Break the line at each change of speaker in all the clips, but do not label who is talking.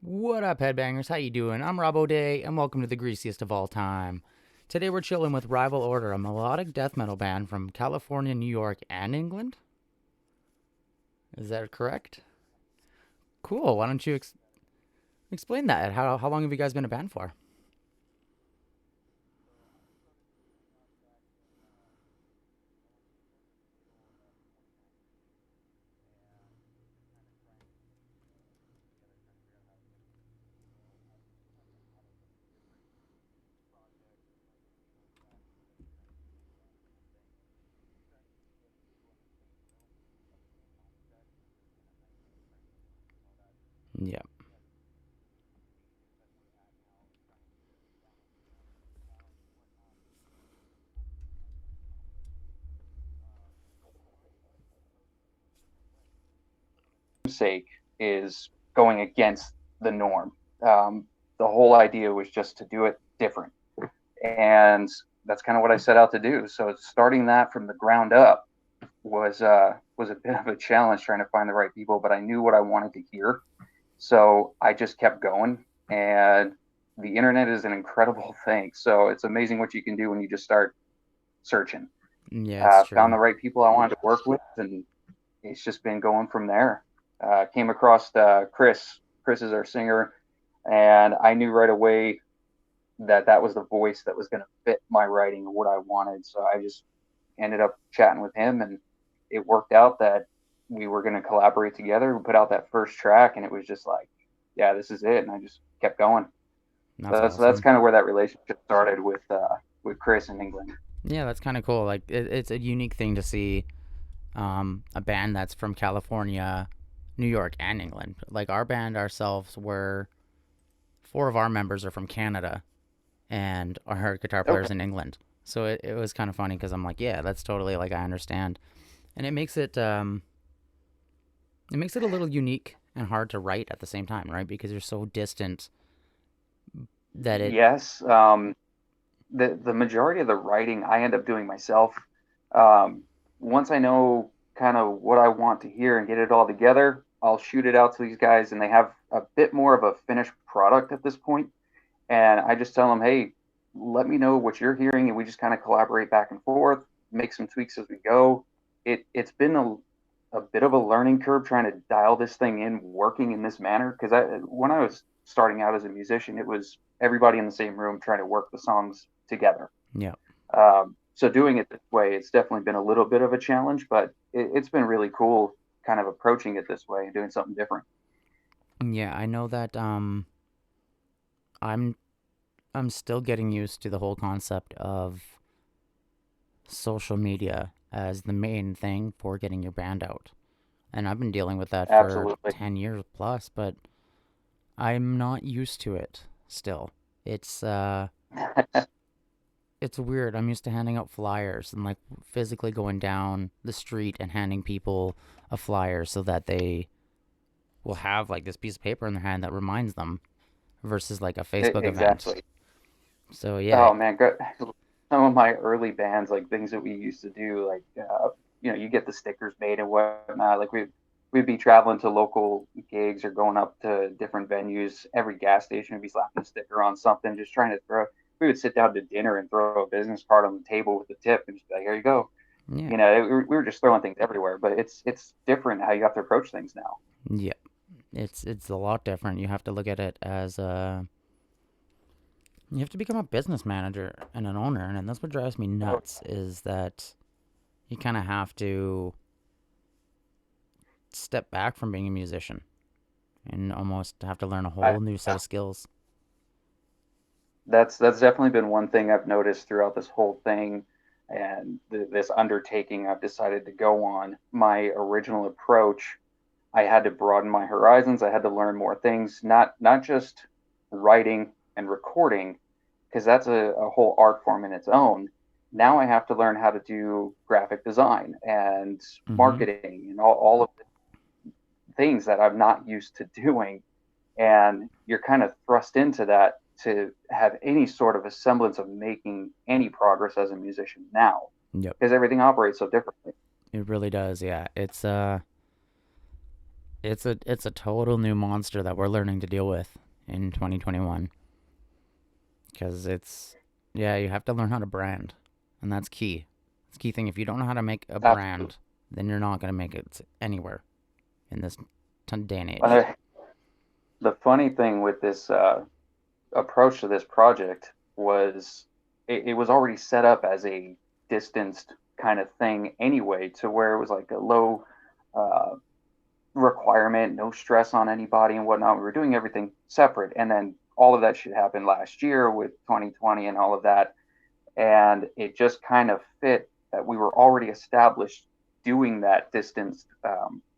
What up, headbangers? How you doing? I'm Rob O'Day, and welcome to the Greasiest of all time. Today we're chilling with Rival Order, a melodic death metal band from California, New York, and England. Is that correct? Cool. Why don't you explain that? How long have you guys been a band for? Yeah.
Sake is going against the norm. The whole idea was just to do it different, and that's kind of what I set out to do. So starting that from the ground up was a bit of a challenge trying to find the right people, but I knew what I wanted to hear, so I just kept going. And the internet is an incredible thing. So it's amazing what you can do when you just start searching.
Yeah, it's
Found
true.
the right people I wanted to work with, and it's just been going from there. Came across Chris. Chris is our singer, and I knew right away that that was the voice that was going to fit my writing and what I wanted. So I just ended up chatting with him, and it worked out that we were going to collaborate together. We put out that first track, and it was just like, yeah, this is it. And I just kept going.
That's
So that's
awesome.
kind of where that relationship started with Chris in England.
Yeah, that's kind of cool. Like, it's a unique thing to see a band that's from California, New York, and England. Like, our band ourselves, were four of our members are from Canada, and our guitar player's
Okay.
in England. So it was kind of funny because I'm like, yeah, that's totally like I understand, and it makes it a little unique and hard to write at the same time, right? Because you're so distant that it.
Yes. The majority of the writing I end up doing myself. Um, Once I know kind of what I want to hear and get it all together, I'll shoot it out to these guys, and they have a bit more of a finished product at this point. And I just tell them, hey, let me know what you're hearing, and we just kind of collaborate back and forth, make some tweaks as we go. It's been a bit of a learning curve trying to dial this thing in, working in this manner. Because when I was starting out as a musician, it was everybody in the same room trying to work the songs together.
Yeah.
So doing it this way, it's definitely been a little bit of a challenge, but it's been really cool, kind of approaching it this way and doing something different.
Yeah, I know that I'm I'm still getting used to the whole concept of social media as the main thing for getting your band out. And I've been dealing with that for
Absolutely.
10 years plus, but I'm not used to it still. It's uh it's weird. I'm used to handing out flyers and like physically going down the street and handing people a flyer so that they will have like this piece of paper in their hand that reminds them versus like a Facebook event.
Exactly.
So yeah,
Oh man, some of my early bands, like things that we used to do, like you get the stickers made and whatnot. Like we'd be traveling to local gigs or going up to different venues. Every gas station would be slapping a sticker on something, just trying to throw. We would sit down to dinner and throw a business card on the table with a tip and just be like, "Here you go."
yeah,
We were just throwing things everywhere, but it's different how you have to approach things now.
yeah. It's a lot different. You have to look at it as you have to become a business manager and an owner, and that's what drives me
Oh,
nuts is that you kind of have to step back from being a musician and almost have to learn a
I,
whole new set of skills.
that's definitely been one thing I've noticed throughout this whole thing and this undertaking I've decided to go on. My original approach, I had to broaden my horizons. I had to learn more things, not just writing and recording, because that's a whole art form in its own. Now I have to learn how to do graphic design and
Mm-hmm.
marketing and all of the things that I'm not used to doing. And you're kind of thrust into that to have any sort of a semblance of making any progress as a musician now,
Yep.
because everything operates so differently.
It really does. Yeah. It's It's a total new monster that we're learning to deal with in 2021 because it's yeah, you have to learn how to brand, and that's key. It's a key thing. If you don't know how to make a
Absolutely.
brand, then you're not gonna make it anywhere in this day and age.
Uh, The funny thing with this approach to this project was it was already set up as a distanced kind of thing anyway, to where it was like a low uh, requirement, no stress on anybody and whatnot. We were doing everything separate, and then all of that shit happened last year with 2020 and all of that, and it just kind of fit that we were already established doing that distanced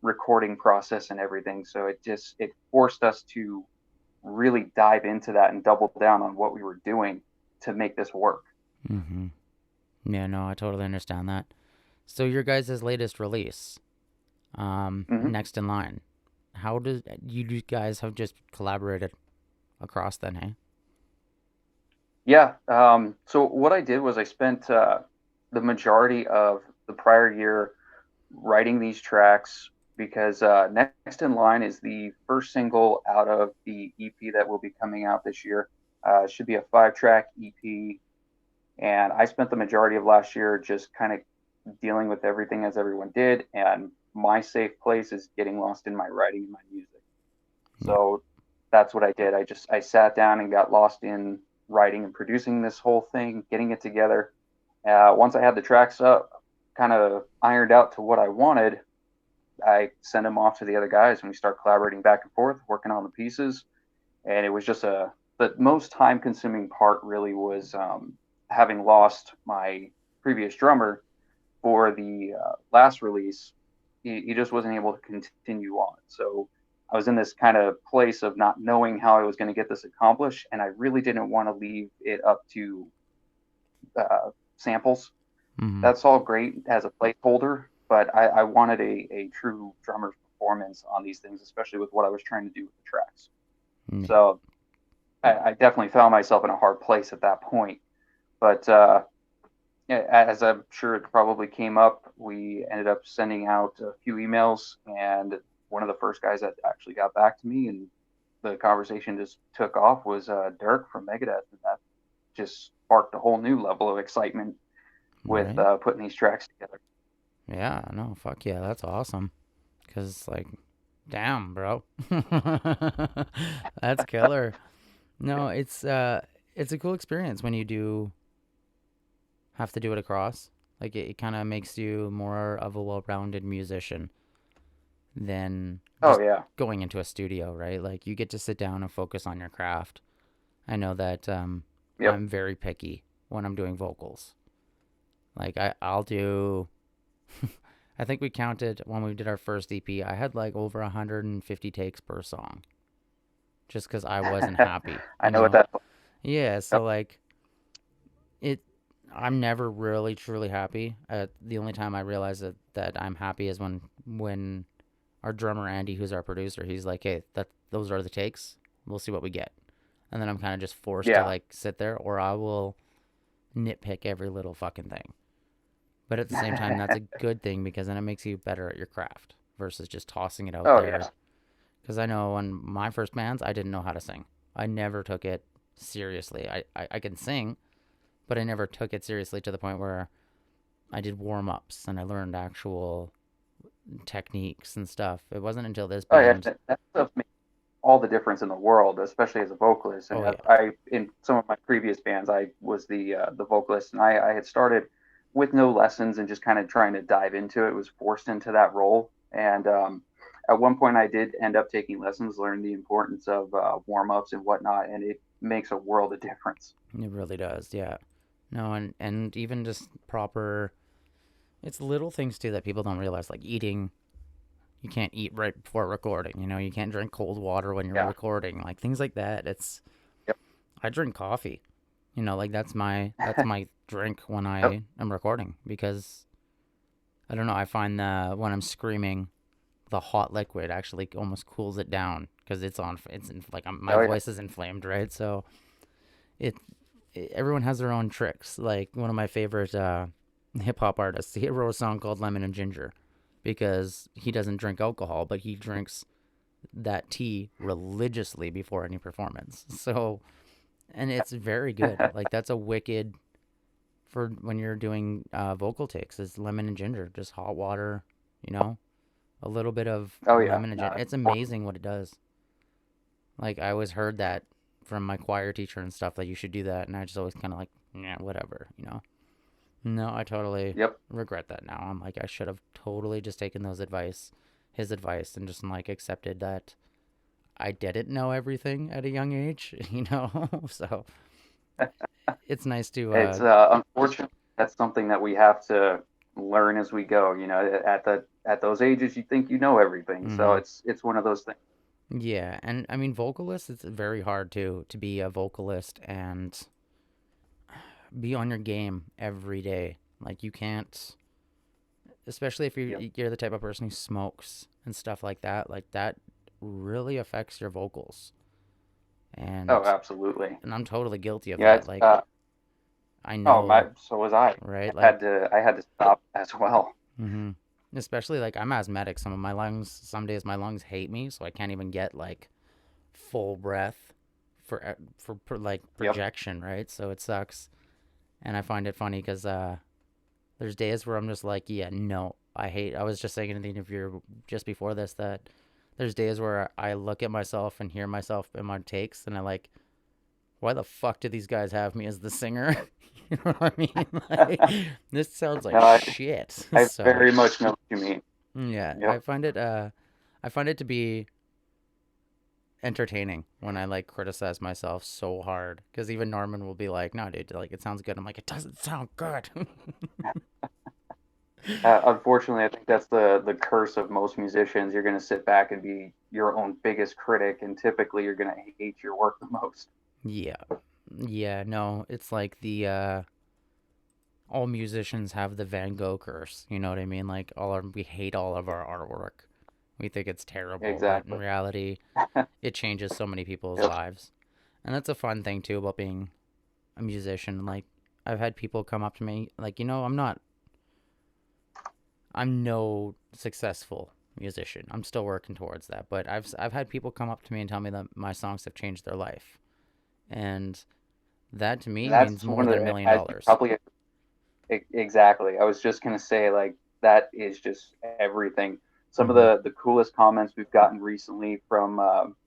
recording process and everything. So it forced us to really dive into that and double down on what we were doing to make this work.
Mm-hmm. Yeah, no, I totally understand that. So your guys' latest release,
Mm-hmm.
next in line. How does you guys have just collaborated across then, hey?
Yeah. So what I did was I spent the majority of the prior year writing these tracks because Next in Line is the first single out of the EP that will be coming out this year. It should be a 5 track EP. And I spent the majority of last year just kind of dealing with everything as everyone did. And my safe place is getting lost in my writing and my music.
Yeah.
So that's what I did. I sat down and got lost in writing and producing this whole thing, getting it together. Once I had the tracks up, kind of ironed out to what I wanted, I sent them off to the other guys and we start collaborating back and forth, working on the pieces. And it was just the most time consuming part really was having lost my previous drummer for the last release. He just wasn't able to continue on. So I was in this kind of place of not knowing how I was going to get this accomplished. And I really didn't want to leave it up to samples.
Mm-hmm.
That's all great as a placeholder, but I wanted a true drummer's performance on these things, especially with what I was trying to do with the tracks.
Yeah.
So I definitely found myself in a hard place at that point. But as I'm sure it probably came up, we ended up sending out a few emails, and one of the first guys that actually got back to me and the conversation just took off was Dirk from Megadeth, and that just sparked a whole new level of excitement with
Right.
putting these tracks together.
Yeah. No. Fuck yeah. That's awesome. Cause like, damn, bro. That's killer. No, it's a cool experience when you do have to do it across. Like it kind of makes you more of a well-rounded musician than
Oh
just
yeah,
going into a studio, right? Like you get to sit down and focus on your craft. I know that
yep,
I'm very picky when I'm doing vocals. Like I'll do. I think we counted when we did our first EP. I had like over 150 takes per song, just because I wasn't happy.
I know what that's like.
Yeah. So
Yep.
like it. I'm never really truly happy. The only time I realize that I'm happy is when our drummer Andy, who's our producer, he's like, "Hey, that those are the takes. We'll see what we get." And then I'm kind of just forced to
Yeah.
like sit there, or I will nitpick every little fucking thing. But at the same time, that's a good thing because then it makes you better at your craft versus just tossing it out
Oh
there.
yeah.
Because I know on my first bands, I didn't know how to sing. I never took it seriously. I can sing, but I never took it seriously to the point where I did warm ups and I learned actual techniques and stuff. It wasn't until this
Oh yeah.
band.
That stuff makes all the difference in the world, especially as a vocalist. I
Oh,
mean,
yeah.
I in some of my previous bands, I was the vocalist, and I had started with no lessons and just kind of trying to dive into it. Was forced into that role, and at one point, I did end up taking lessons, learn the importance of warm ups and whatnot, and it makes a world of difference.
It really does. Yeah. No, and even just proper. It's little things too that people don't realize, like eating. You can't eat right before recording. You can't drink cold water when you're
Yeah.
recording. Like things like that.
Yep.
I drink coffee. Like that's my drink when
Yep.
I am recording because I don't know. I find that when I'm screaming, the hot liquid actually almost cools it down because it's on. Like my
Oh yeah.
voice is inflamed, right? So it, everyone has their own tricks. Like one of my favorite hip hop artists, he wrote a song called Lemon and Ginger because he doesn't drink alcohol, but he drinks that tea religiously before any performance. So, and it's very good. Like that's a wicked for when you're doing vocal takes is lemon and ginger, just hot water, you know, a little bit of
Oh yeah,
lemon and
no,
ginger.
it's
It's
important.
amazing what it does. Like I always heard that from my choir teacher and stuff that you should do that, and I just always kind of like, yeah, whatever, you know. No, I totally
Yep.
regret that now. I'm like, I should have totally just taken his advice, and just like accepted that I didn't know everything at a young age, you know. So it's nice to,
It's unfortunately that's something that we have to learn as we go. You know, at those ages, you think you know everything, so
mm-hmm.
it's one of those things.
Yeah, and I mean, vocalists, it's very hard to be a vocalist and be on your game every day. Like you can't, especially if
Yep.
you're the type of person who smokes and stuff like that. Like that really affects your vocals,
Oh,
and
absolutely.
and I'm totally guilty of
Yeah,
that.
it's
Like I
oh my,
know,
so was I.
right? Like,
I had to stop as well.
hmm especially like I'm asthmatic. Some of my lungs, some days my lungs hate me, so I can't even get like full breath for like
Yep.
projection, right? So it sucks. And I find it funny because there's days where I'm just like, yeah, no, I hate. I was just saying in the interview just before this that there's days where I look at myself and hear myself in my takes, and I like, why the fuck do these guys have me as the singer? You know what I mean? Like, this sounds
No,
like shit.
I
So
very much know what you mean.
yeah,
Yep.
I find it to be entertaining when I like criticize myself so hard because even Norman will be like, "No, dude, like it sounds good." I'm like, "It doesn't sound good."
Unfortunately, I think that's the curse of most musicians. You're going to sit back and be your own biggest critic, and typically you're going to hate your work the most.
Yeah, yeah, no, it's like the all musicians have the Van Gogh curse. You know what I mean? Like we hate all of our artwork. We think it's terrible, but in
Exactly.
reality, it changes so many people's
Yep.
lives. And that's a fun thing too about being a musician. Like I've had people come up to me like, I'm no successful musician. I'm still working towards that, but I've had people come up to me and tell me that my songs have changed their life. And that to me means
That's
more
one of
than a
the,
million
as you
dollars.
probably exactly. I was just going to say, like, that is just everything. Some of
Mhm.
the coolest comments we've gotten recently from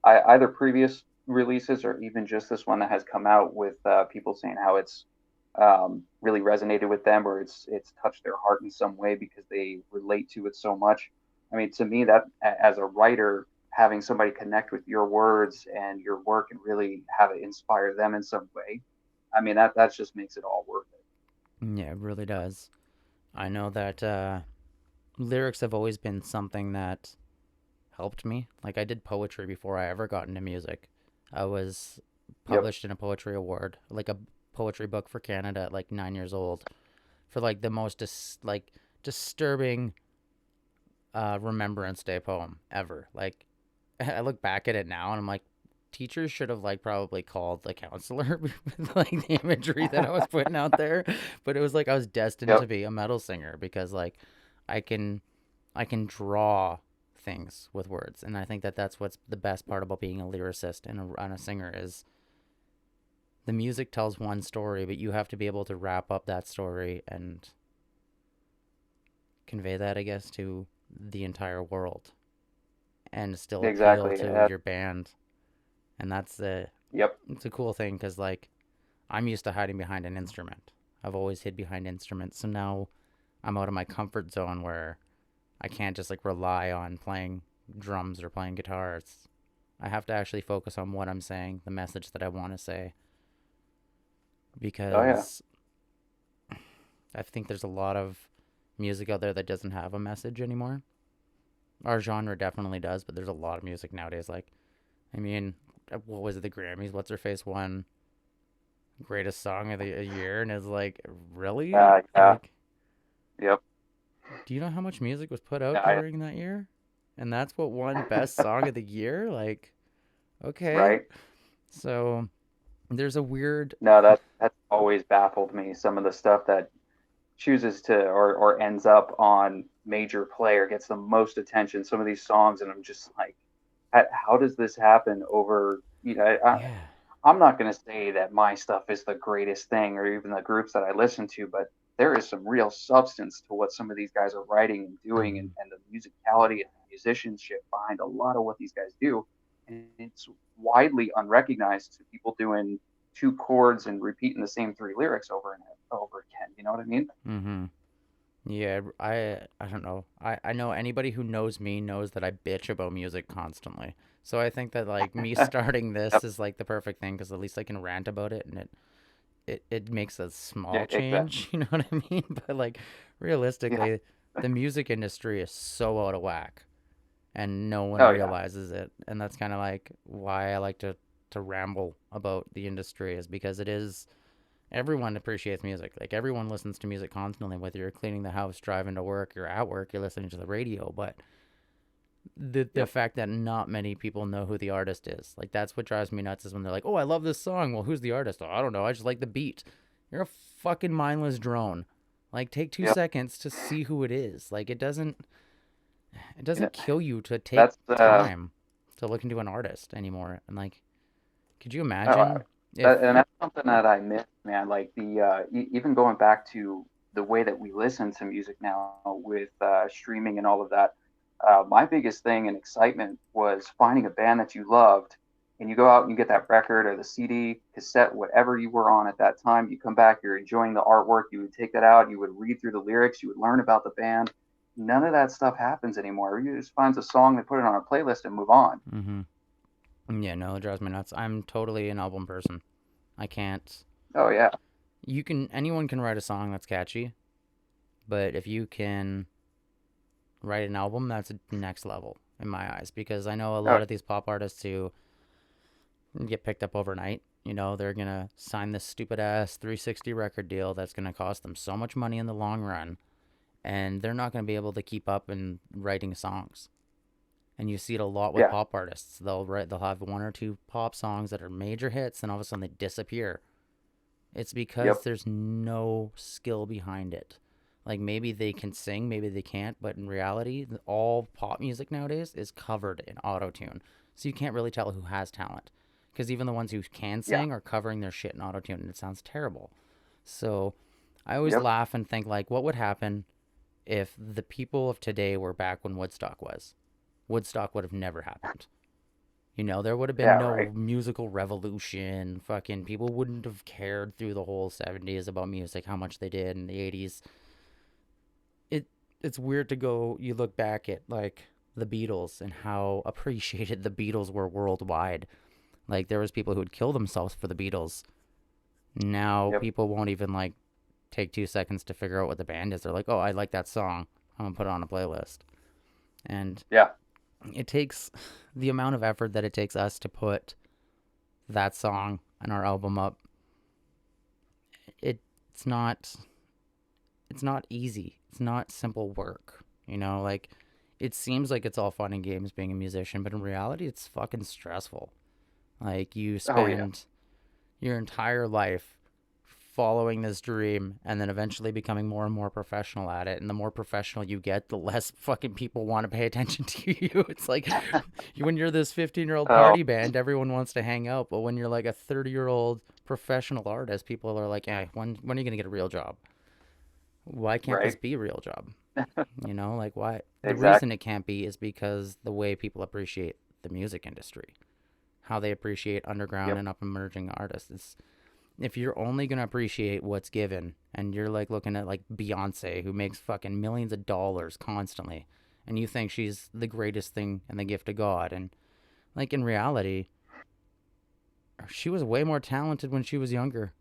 either previous releases or even just this one that has come out with people saying how it's really resonated with them or it's touched their heart in some way because they relate to it so much. I mean, to me, that as a writer, having somebody connect with your words and your work and really have it inspire them in some way, I mean, that just makes it all worth it.
Yeah, it really does. I know that lyrics have always been something that helped me. Like I did poetry before I ever got into music. I was
Yep.
published in a poetry award, like a poetry book for Canada at like 9 years old, for like the most like disturbing Remembrance Day poem ever. Like I look back at it now and I'm like, teachers should have like probably called the counselor with like the imagery that I was putting out there. But it was like I was destined to
Yep.
be a metal singer because like I can I can draw things with words, and I think that that's what's the best part about being a lyricist and a singer is the music tells one story, but you have to be able to wrap up that story and convey that, I guess, to the entire world and still appeal
Exactly.
to your band. And
Yep.
it's a cool thing because like I'm used to hiding behind an instrument. I've always hid behind instruments, so now I'm out of my comfort zone where I can't just like rely on playing drums or playing guitars. I have to actually focus on what I'm saying, the message that I want to say,
Oh yeah.
because I think there's a lot of music out there that doesn't have a message anymore. Our genre definitely does, but there's a lot of music nowadays. Like, I mean, what was it? The Grammys? What's her face won greatest song of the year, and is like, really?
Yeah.
Like,
Yep.
do you know how much music was put out
Yeah.
during that year? And that's what won best song of the year? Like, okay.
Right.
So there's a weird.
No, that's always baffled me. Some of the stuff that chooses to or ends up on major play or gets the most attention. Some of these songs, and I'm just like, how does this happen over,
Yeah.
I'm not going to say that my stuff is the greatest thing or even the groups that I listen to, but there is some real substance to what some of these guys are writing and doing,
Hmm.
and the musicality and musicianship behind a lot of what these guys do. And it's widely unrecognized to people doing two chords and repeating the same three lyrics over and over again. You know what I mean?
Hmm. Yeah, I don't know. I know anybody who knows me knows that I bitch about music constantly. So I think that like me starting
Yep.
this is like the perfect thing because at least I can rant about it and it makes a
Yeah,
small
exactly.
change, you know what I mean? But like
Yeah.
realistically, the music industry is so out of whack and no one
Oh yeah.
realizes it. And that's kind of like why I like to ramble about the industry is because it is everyone appreciates music. Like everyone listens to music constantly, whether you're cleaning the house, driving to work, you're at work, you're listening to the radio. But the
Yep.
fact that not many people know who the artist is, like that's what drives me nuts. Is when they're like, "Oh, I love this song." Well, who's the artist? Oh, I don't know. I just like the beat. You're a fucking mindless drone. Like take two
Yep.
seconds to see who it is. Like it
You know,
doesn't kill you to take
that's
time to look into an artist anymore. And like, could you
oh,
imagine if
and that's something that I miss, man. Like even going back to the way that we listen to music now with streaming and all of that. My biggest thing and excitement was finding a band that you loved, and you go out and you get that record or the CD, cassette, whatever you were on at that time. You come back, you're enjoying the artwork. You would take that out, you would read through the lyrics, you would learn about the band. None of that stuff happens anymore. You just finds a song, they put it on a playlist, and move on.
mm-hmm. Yeah, no, it drives me nuts. I'm totally an album person. I can't.
Oh yeah,
Anyone can write a song that's catchy, but if you can write an album, that's next level in my eyes. Because I know a
oh
lot of these pop artists who get picked up overnight. You know, they're gonna sign this stupid ass 360 record deal that's gonna cost them so much money in the long run, and they're not gonna be able to keep up in writing songs. And you see it a lot with
yeah,
pop artists. They'll have one or two pop songs that are major hits, and all of a sudden they disappear. It's because
yep,
there's no skill behind it. Like maybe they can sing, maybe they can't, but in reality, all pop music nowadays is covered in auto tune. So you can't really tell who has talent. Because even the ones who can
yeah,
sing are covering their shit in auto tune and it sounds terrible. So I always
yep,
laugh and think, like, what would happen if the people of today were back when Woodstock was? Woodstock would have never happened. You know, there would have been
yeah,
no
right.
musical revolution. Fucking people wouldn't have cared through the whole 70s about music, how much they did in the 80s. It it's weird to go you look back at like the Beatles and how appreciated the Beatles were worldwide. Like there was people who would kill themselves for the Beatles. Now
Yep,
people won't even like take 2 seconds to figure out what the band is. They're like, "Oh, I like that song. I'm going to put it on a playlist." And
yeah,
it takes the amount of effort that it takes us to put that song and our album up. It's not it's not easy. It's not simple work. You know, like it seems like it's all fun and games being a musician, but in reality it's fucking stressful. Like you
oh yeah,
spend your entire life following this dream and then eventually becoming more and more professional at it, and the more professional you get, the less fucking people want to pay attention to you. It's like when you're this 15-year-old
oh
party band, everyone wants to hang out, but when you're like a 30-year-old professional artist, people are like, "Hey, when are you going to get a real job? Why can't this
right,
be a real job?" You know, like why? The reason
exactly.
it can't be is because the way people appreciate the music industry, how they appreciate underground
Yep,
and up emerging artists. If you're only gonna appreciate what's given, and you're like looking at like Beyonce, who makes fucking millions of dollars constantly, and you think she's the greatest thing and the gift of God, and like in reality, she was way more talented when she was younger.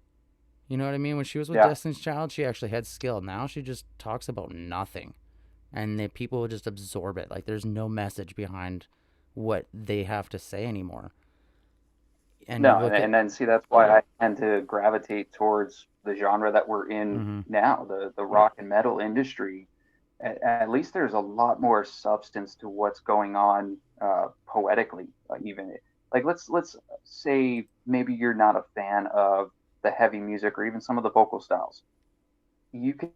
You know what I mean? When she was with
yeah,
Destiny's Child, she actually had skill. Now she just talks about nothing, and the people just absorb it. Like there's no message behind what they have to say anymore. And you
no,
look at,
and then see that's why I tend to gravitate towards the genre that we're in
mm-hmm,
now, the rock and metal industry. At least there's a lot more substance to what's going on poetically, even like let's say maybe you're not a fan of the heavy music or even some of the vocal styles. You can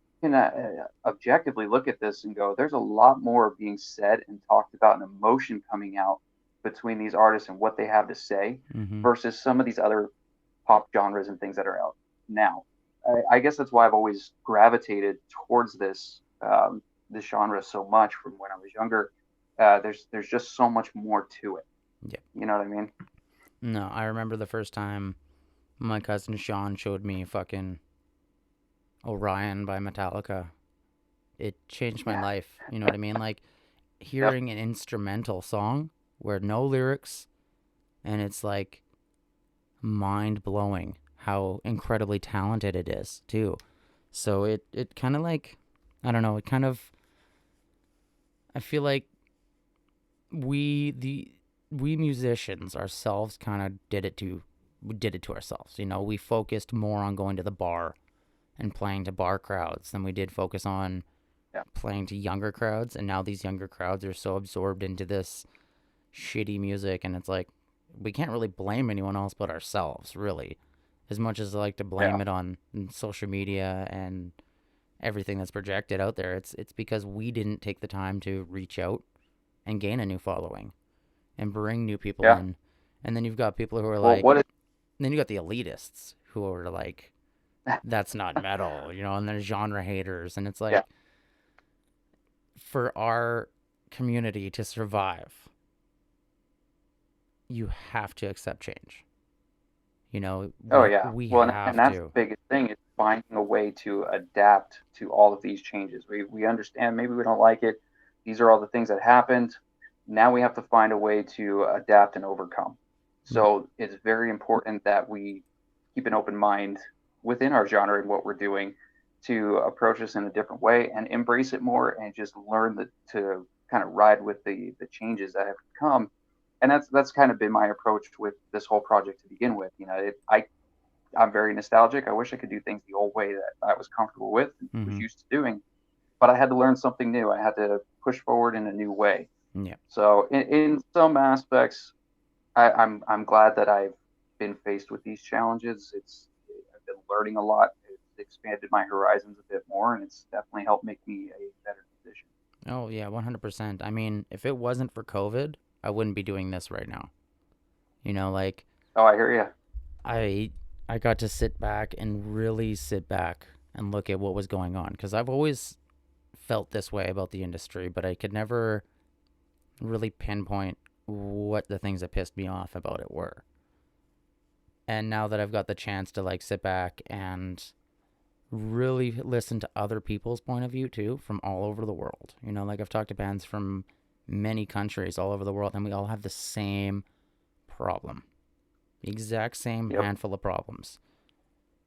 objectively look at this and go, there's a lot more being said and talked about and emotion coming out between these artists and what they have to say
Mm-hmm.
versus some of these other pop genres and things that are out now. I guess that's why I've always gravitated towards this genre so much from when I was younger. There's just so much more to it.
Yeah.
You know what I mean?
No, I remember the first time my cousin Sean showed me fucking Orion by Metallica. It changed my
Yeah.
life. You know what I mean? Like
Yep.
hearing an instrumental song where no lyrics and it's like mind blowing how incredibly talented it is too. So it kind of like I don't know, it kind of I feel like we the we musicians ourselves kind of did it to ourselves. You know, we focused more on going to the bar and playing to bar crowds than we did focus on
Yeah.
playing to younger crowds, and now these younger crowds are so absorbed into this shitty music, and it's like we can't really blame anyone else but ourselves, really. As much as I like to
Yeah.
blame it on social media and everything that's projected out there, it's because we didn't take the time to reach out and gain a new following and bring new people
Yeah.
in. And then you've got people who are
Well,
like,
what is
then you got the elitists who are like, that's not metal, you know, and there's genre haters. And it's
yeah.
like, for our community to survive, you have to accept change. You know,
Oh
we
yeah.
we
Well, and
have
that's the
to.
biggest thing is finding a way to adapt to all of these changes. We understand maybe we don't like it. These are all the things that happened. Now we have to find a way to adapt and overcome.
Yep.
So it's very important that we keep an open mind within our genre and what we're doing to approach this in a different way and embrace it more and just learn to kind of ride with the changes that have come. And that's kind of been my approach with this whole project to begin with. You know, I'm very nostalgic. I wish I could do things the old way that I was comfortable with and was
Mm-hmm.
used to doing, but I had to learn something new. I had to push forward in a new way.
Yeah.
So in some aspects, I'm glad that I've been faced with these challenges. I've been learning a lot. It's expanded my horizons a bit more, and it's definitely helped make me a better musician.
Oh yeah, 100%. I mean, if it wasn't for COVID, I wouldn't be doing this right now. You know, like
Oh, I hear you.
I I got to sit back and really sit back and look at what was going on because I've always felt this way about the industry, but I could never really pinpoint what the things that pissed me off about it were. And now that I've got the chance to like sit back and really listen to other people's point of view too from all over the world. You know, like I've talked to bands from many countries all over the world and we all have the same problem. The exact same
Yep.
handful of problems.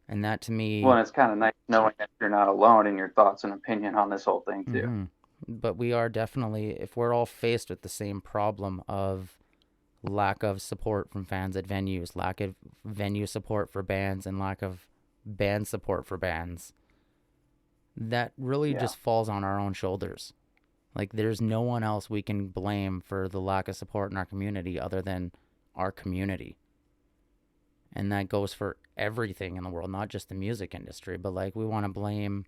And that to
Well,
me,
and it's kind of nice knowing that you're not alone in your thoughts and opinion on this whole thing too.
mm-hmm. But we are definitely, if we're all faced with the same problem of lack of support from fans at venues, lack of venue support for bands, and lack of band support for bands, that really
Yeah.
just falls on our own shoulders. Like, there's no one else we can blame for the lack of support in our community other than our community. And that goes for everything in the world, not just the music industry, but like we want to blame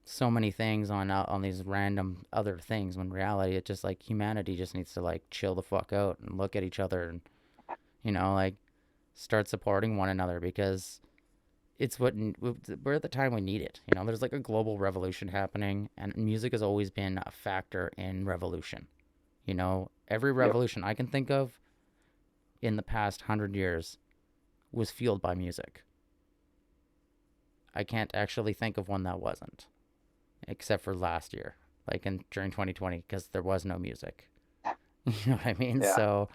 so many things on these random other things when in reality it's just like humanity just needs to like chill the fuck out and look at each other and you know like start supporting one another because it's what we're at the time we need it. You know, there's like a global revolution happening, and music has always been a factor in revolution. You know, every
Yep.
revolution I can think of in the past 100 years was fueled by music. I can't actually think of one that wasn't, except for last year, like in during 2020, because there was no music. You know what I mean?
Yeah.
So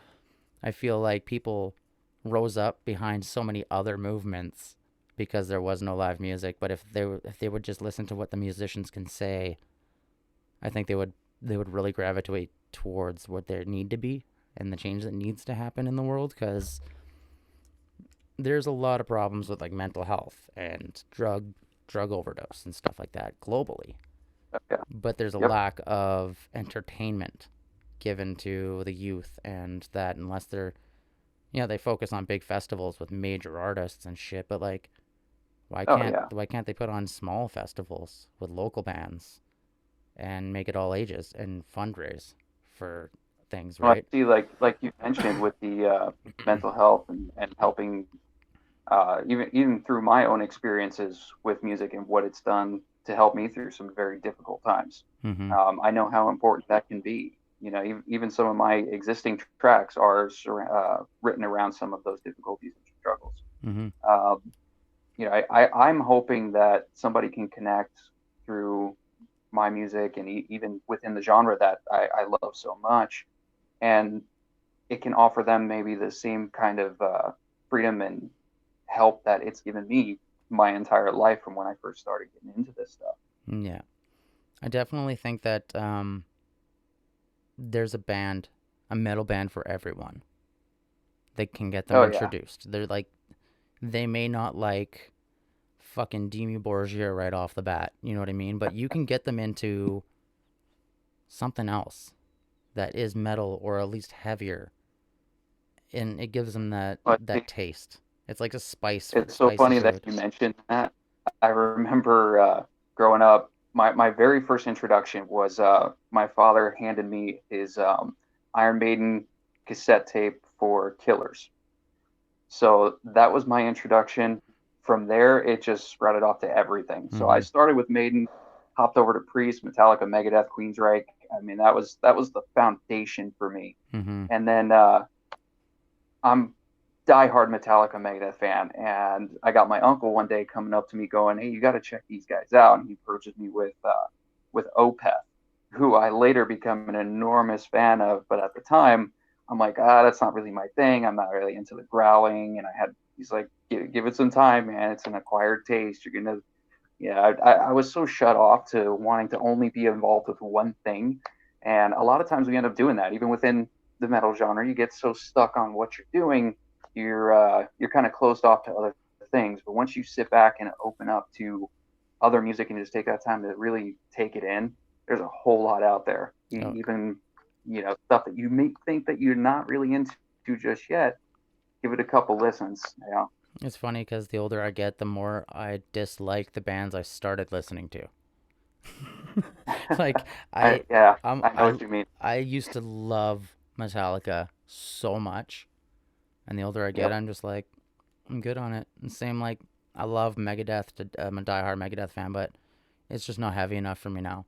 I feel like people rose up behind so many other movements because there was no live music. But if they would just listen to what the musicians can say, I think they would really gravitate towards what there need to be and the change that needs to happen in the world because there's a lot of problems with like mental health and drug overdose and stuff like that globally.
Okay.
But there's a
Yep.
lack of entertainment given to the youth, and that unless they're they focus on big festivals with major artists and shit, but like
Oh yeah.
why can't they put on small festivals with local bands and make it all ages and fundraise for things,
Well, I
right?
see, like you mentioned with the mental health and helping, even through my own experiences with music and what it's done to help me through some very difficult times.
Mm-hmm.
I know how important that can be. Even some of my existing tracks are written around some of those difficulties and struggles.
Mm-hmm.
Um, I'm hoping that somebody can connect through my music and even within the genre that I love so much, and it can offer them maybe the same kind of freedom and help that it's given me my entire life from when I first started getting into this stuff.
Yeah, I definitely think that there's a band, a metal band for everyone. They can get them
Oh yeah,
introduced. They're like, they may not like fucking Demi Borgia right off the bat, you know what I mean? But you can get them into something else that is metal or at least heavier, and it gives them that
but
that taste. It's like a
it's so
spicy
funny that
food.
you mentioned that. I remember growing up, my very first introduction was my father handed me his Iron Maiden cassette tape for Killers. So that was my introduction. From there, it just spread it off to everything. So I
Mm-hmm.
started with Maiden, hopped over to Priest, Metallica, Megadeth, Queensryche. I mean, that was the foundation for me.
Mm-hmm.
And then I'm diehard Metallica Megadeth fan, and I got my uncle one day coming up to me going, "Hey, you got to check these guys out." And he purchased me with Opeth, who I later become an enormous fan of. But at the time, I'm like, that's not really my thing. I'm not really into the growling. And he's like, give it some time, man. It's an acquired taste. You're gonna, yeah. I was so shut off to wanting to only be involved with one thing, and a lot of times we end up doing that, even within the metal genre. You get so stuck on what you're doing, you're kind of closed off to other things. But once you sit back and open up to other music and just take that time to really take it in, there's a whole lot out there.
Oh,
Even stuff that you may think that you're not really into just yet. Give it a couple listens.
it's funny because the older I get, the more I dislike the bands I started listening to. Like I,
Yeah,
I'm
I know what you mean.
I used to love Metallica so much, and the older I get,
Yep.
I'm just like, I'm good on it. And same like I love Megadeth. I'm a diehard Megadeth fan, but it's just not heavy enough for me now.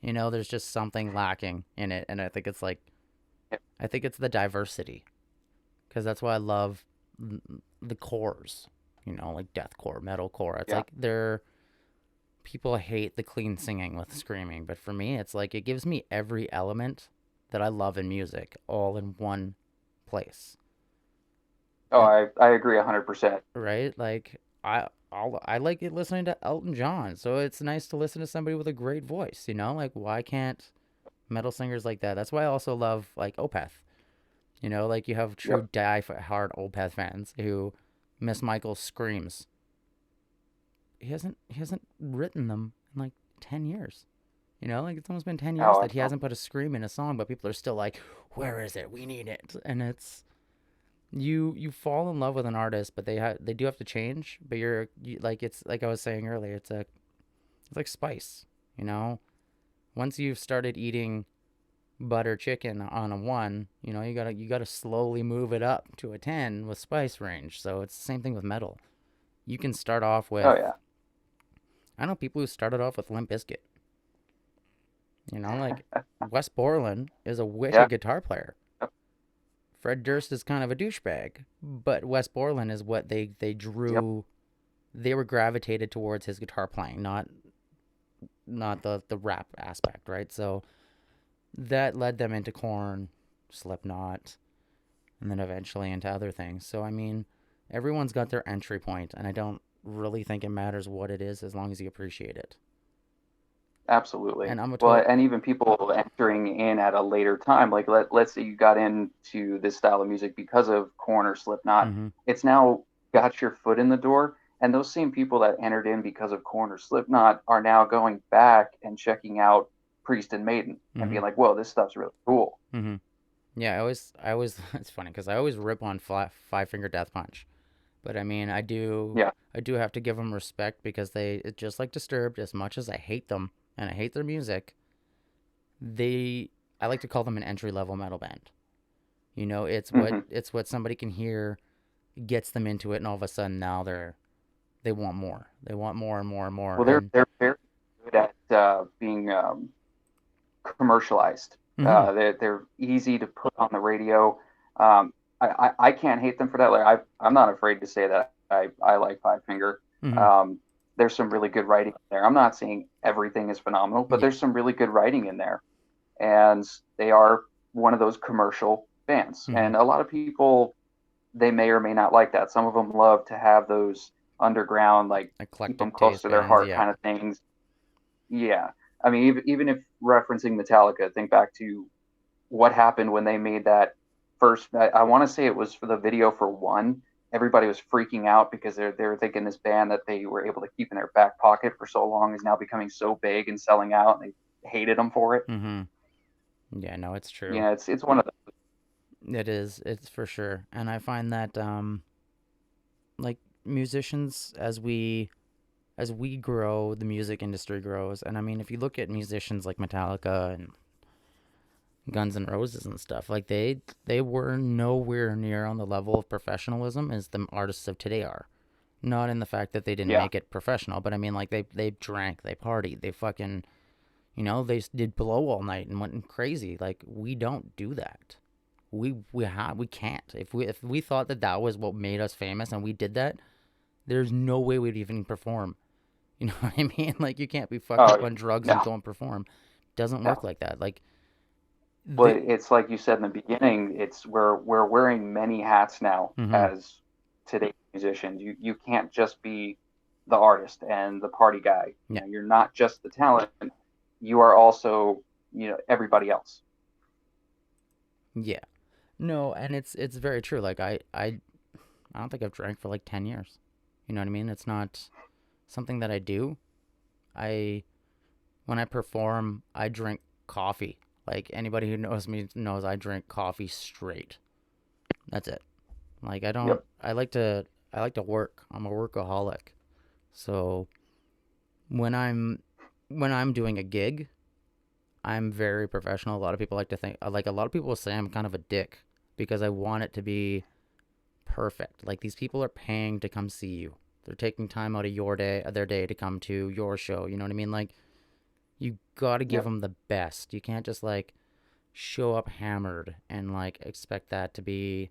You know, there's just something lacking in it, and I think it's like
Yep.
I think it's the diversity because that's why I love the cores. You know, like deathcore, metalcore. It's
Yeah.
like they're people hate the clean singing with screaming, but for me, it's like it gives me every element that I love in music all in one place.
Oh,
And
I agree 100%.
right, like I like it listening to Elton John, so it's nice to listen to somebody with a great voice. You know, like why can't metal singers like that? That's why I also love like Opeth. You know, like you have true
Yep.
die-hard Opeth fans who Miss Michael screams. He hasn't written them in like 10 years. You know, like it's almost been 10 years
Oh, I
that he
know.
hasn't put a scream in a song, but people are still like, "Where is it? We need it." And it's you fall in love with an artist, but they do have to change. But like it's like I was saying earlier, it's like spice. You know, once you've started eating butter chicken on a one, you know you gotta slowly move it up to a 10 with spice range. So it's the same thing with metal. You can start off
Oh
with
yeah.
I know people who started off with Limp Bizkit. You know, like Wes Borland is a
Yeah.
wicked guitar player.
Yep.
Fred Durst is kind of a douchebag, but Wes Borland is what they
Yep.
drew. They were gravitated towards his guitar playing, not the rap aspect, right? So that led them into Korn, Slipknot, and then eventually into other things. So I mean, everyone's got their entry point, and I don't really think it matters what it is as long as you appreciate it.
Absolutely.
And I'm a
Well,
total.
and even people entering in at a later time, like let's say you got into this style of music because of Korn or Slipknot,
Mm-hmm.
it's now got your foot in the door. And those same people that entered in because of Korn or Slipknot are now going back and checking out Priest and Maiden and
Mm-hmm.
being like, "Whoa, this stuff's really cool."
Mm-hmm. Yeah, I always. It's funny because I always rip on Five Finger Death Punch, but I mean,
Yeah.
I do have to give them respect because just like Disturbed. As much as I hate them and I hate their music, they, I like to call them an entry level metal band.
Hmm.
It's what somebody can hear, gets them into it, and all of a sudden now they want more. They want more and more and more.
Well,
And
they're very good at being commercialized.
mm-hmm,
They're easy to put on the radio. I can't hate them for that. Like I'm not afraid to say that I like Five Finger.
mm-hmm,
Um, there's some really good writing there. I'm not saying everything is phenomenal, but
yeah,
there's some really good writing in there, and they are one of those commercial bands.
mm-hmm,
And a lot of people, they may or may not like that. Some of them love to have those underground, like keep them
eclectic
close
taste
to their
bands.
heart
Yeah,
kind of things. Yeah. I mean, even if referencing Metallica, think back to what happened when they made that first. I want to say it was for the video for One. Everybody was freaking out because they were thinking this band that they were able to keep in their back pocket for so long is now becoming so big and selling out, and they hated them for it.
mm-hmm, yeah. No, it's true.
Yeah, it's one of the.
It is. It's for sure. And I find that like musicians, as we grow, the music industry grows. And I mean, if you look at musicians like Metallica and Guns N' Roses and stuff, like they were nowhere near on the level of professionalism as the artists of today are. Not in the fact that they didn't
Yeah.
make it professional, but I mean, like they drank, they partied, they fucking, they did blow all night and went crazy. Like we don't do that. We can't. If we thought that that was what made us famous and we did that, there's no way we'd even perform. You know what I mean? Like you can't be fucked
Oh
up on drugs and
no,
go and perform. Doesn't
no.
work like that. Like
Well,
the
it's like you said in the beginning. It's we're wearing many hats now
mm-hmm.
as today's musicians. You can't just be the artist and the party guy.
Yeah.
You're not just the talent. You are also everybody else.
Yeah. No, and it's very true. Like I don't think I've drank for like 10 years. You know what I mean? It's not something that I do. I When I perform, I drink coffee. Like anybody who knows me knows I drink coffee straight. That's it. Like I don't
Yep.
I like to work. I'm a workaholic. So when I'm when I'm doing a gig, I'm very professional. A lot of people like to think like a lot of people say I'm kind of a dick because I want it to be perfect. Like these people are paying to come see you. They're taking time out of their day to come to your show. You know what I mean? Like you got to give
Yep.
them the best. You can't just like show up hammered and like expect that to be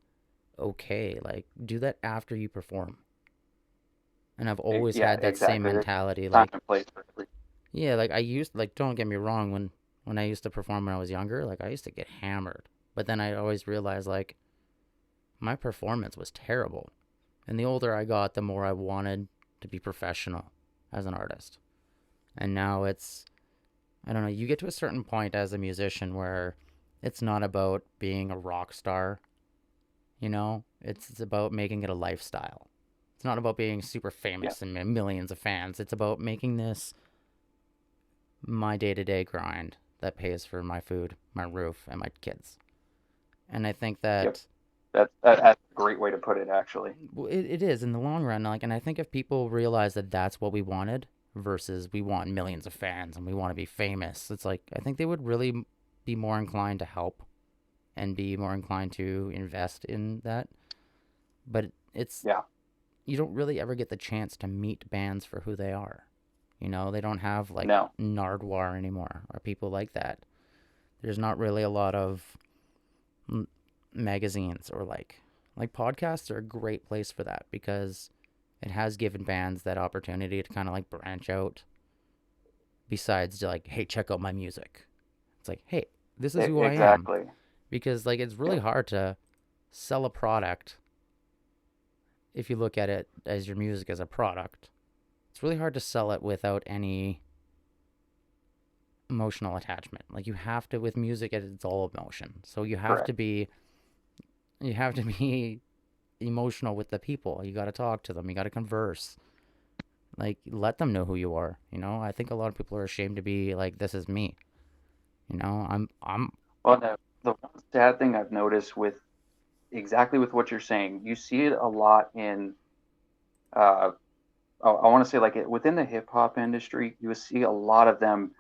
okay. Like do that after you perform. And I've always
Yeah.
had that same
Exactly. There's
mentality.
time
Like
and place for everything.
yeah, like I used like don't get me wrong when I used to perform when I was younger, like I used to get hammered. But then I always realized like my performance was terrible. And the older I got, the more I wanted to be professional as an artist. And now I don't know, you get to a certain point as a musician where it's not about being a rock star, It's about making it a lifestyle. It's not about being super
Yeah.
famous and millions of fans. It's about making this my day-to-day grind that pays for my food, my roof, and my kids. And I think
Yep.
that
That's a great way to put it, actually.
well, it is in the long run. Like, and I think if people realize that that's what we wanted versus we want millions of fans and we want to be famous, it's like I think they would really be more inclined to help and be more inclined to invest in that. But it's
Yeah.
you don't really ever get the chance to meet bands for who they are. They don't have like
No.
Nardwar anymore or people like that. There's not really a lot of magazines or like podcasts are a great place for that because it has given bands that opportunity to kind of like branch out besides like hey check out my music. It's like hey this is who I am
Exactly.
because like it's really
Yep.
hard to sell a product if you look at it as your music as a product. It's really hard to sell it without any emotional attachment. Like you have to with music it's all emotion. So
Correct.
you have to be emotional with the people. You got to talk to them. You got to converse. Like let them know who you are. I think a lot of people are ashamed to be like this is me. I'm
Well, the one sad thing I've noticed with exactly with what you're saying, you see it a lot in uh, I want to say like within the hip hop industry, you will see a lot of them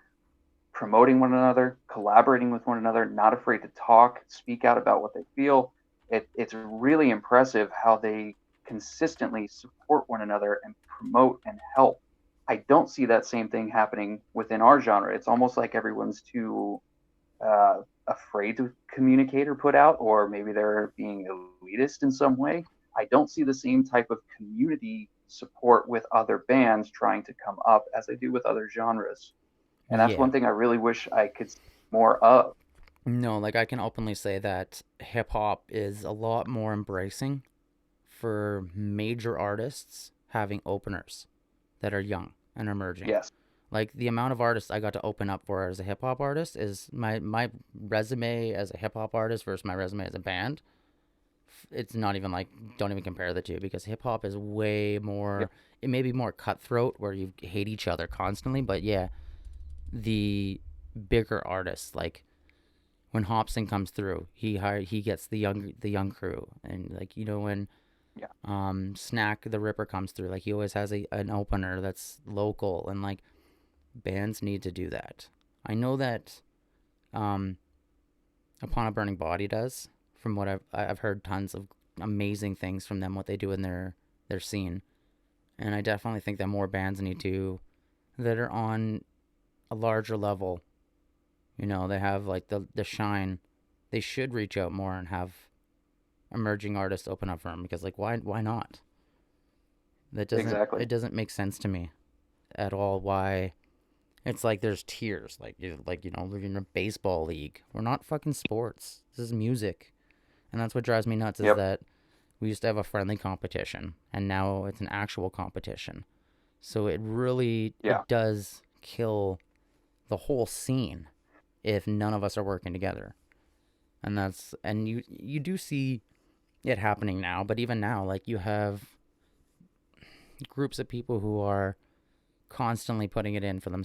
promoting one another, collaborating with one another, not afraid to talk, speak out about what they feel. It's really impressive how they consistently support one another and promote and help. I don't see that same thing happening within our genre. It's almost like everyone's too afraid to communicate or put out, or maybe they're being elitist in some way. I don't see the same type of community support with other bands trying to come up as I do with other genres. And that's
Yeah.
one thing I really wish I could see more of.
No, like I can openly say that hip hop is a lot more embracing for major artists having openers that are young and emerging.
Yes.
Like the amount of artists I got to open up for as a hip hop artist is my resume as a hip hop artist versus my resume as a band. It's not even like, don't even compare the two, because hip hop is way
Yep.
more, it may be more cutthroat where you hate each other constantly, but yeah, the bigger artists, like when Hobson comes through, he gets the young crew, and like when
Yeah.
Snack the Ripper comes through, like he always has an opener that's local, and like bands need to do that. I know that um Upon a Burning Body does, from what I've heard tons of amazing things from them, what they do in their scene, and I definitely think that more bands need to, that are on a larger level. They have like the shine. They should reach out more and have emerging artists open up for them, because like why not? That doesn't
Exactly.
it doesn't make sense to me at all. Why it's like there's tiers, we're in a baseball league. We're not fucking sports. This is music, and that's what drives me nuts. Is
Yep.
that we used to have a friendly competition, and now it's an actual competition. So
Yeah.
it does kill the whole scene if none of us are working together. And you do see it happening now, but even now, like, you have groups of people who are constantly putting it in for them,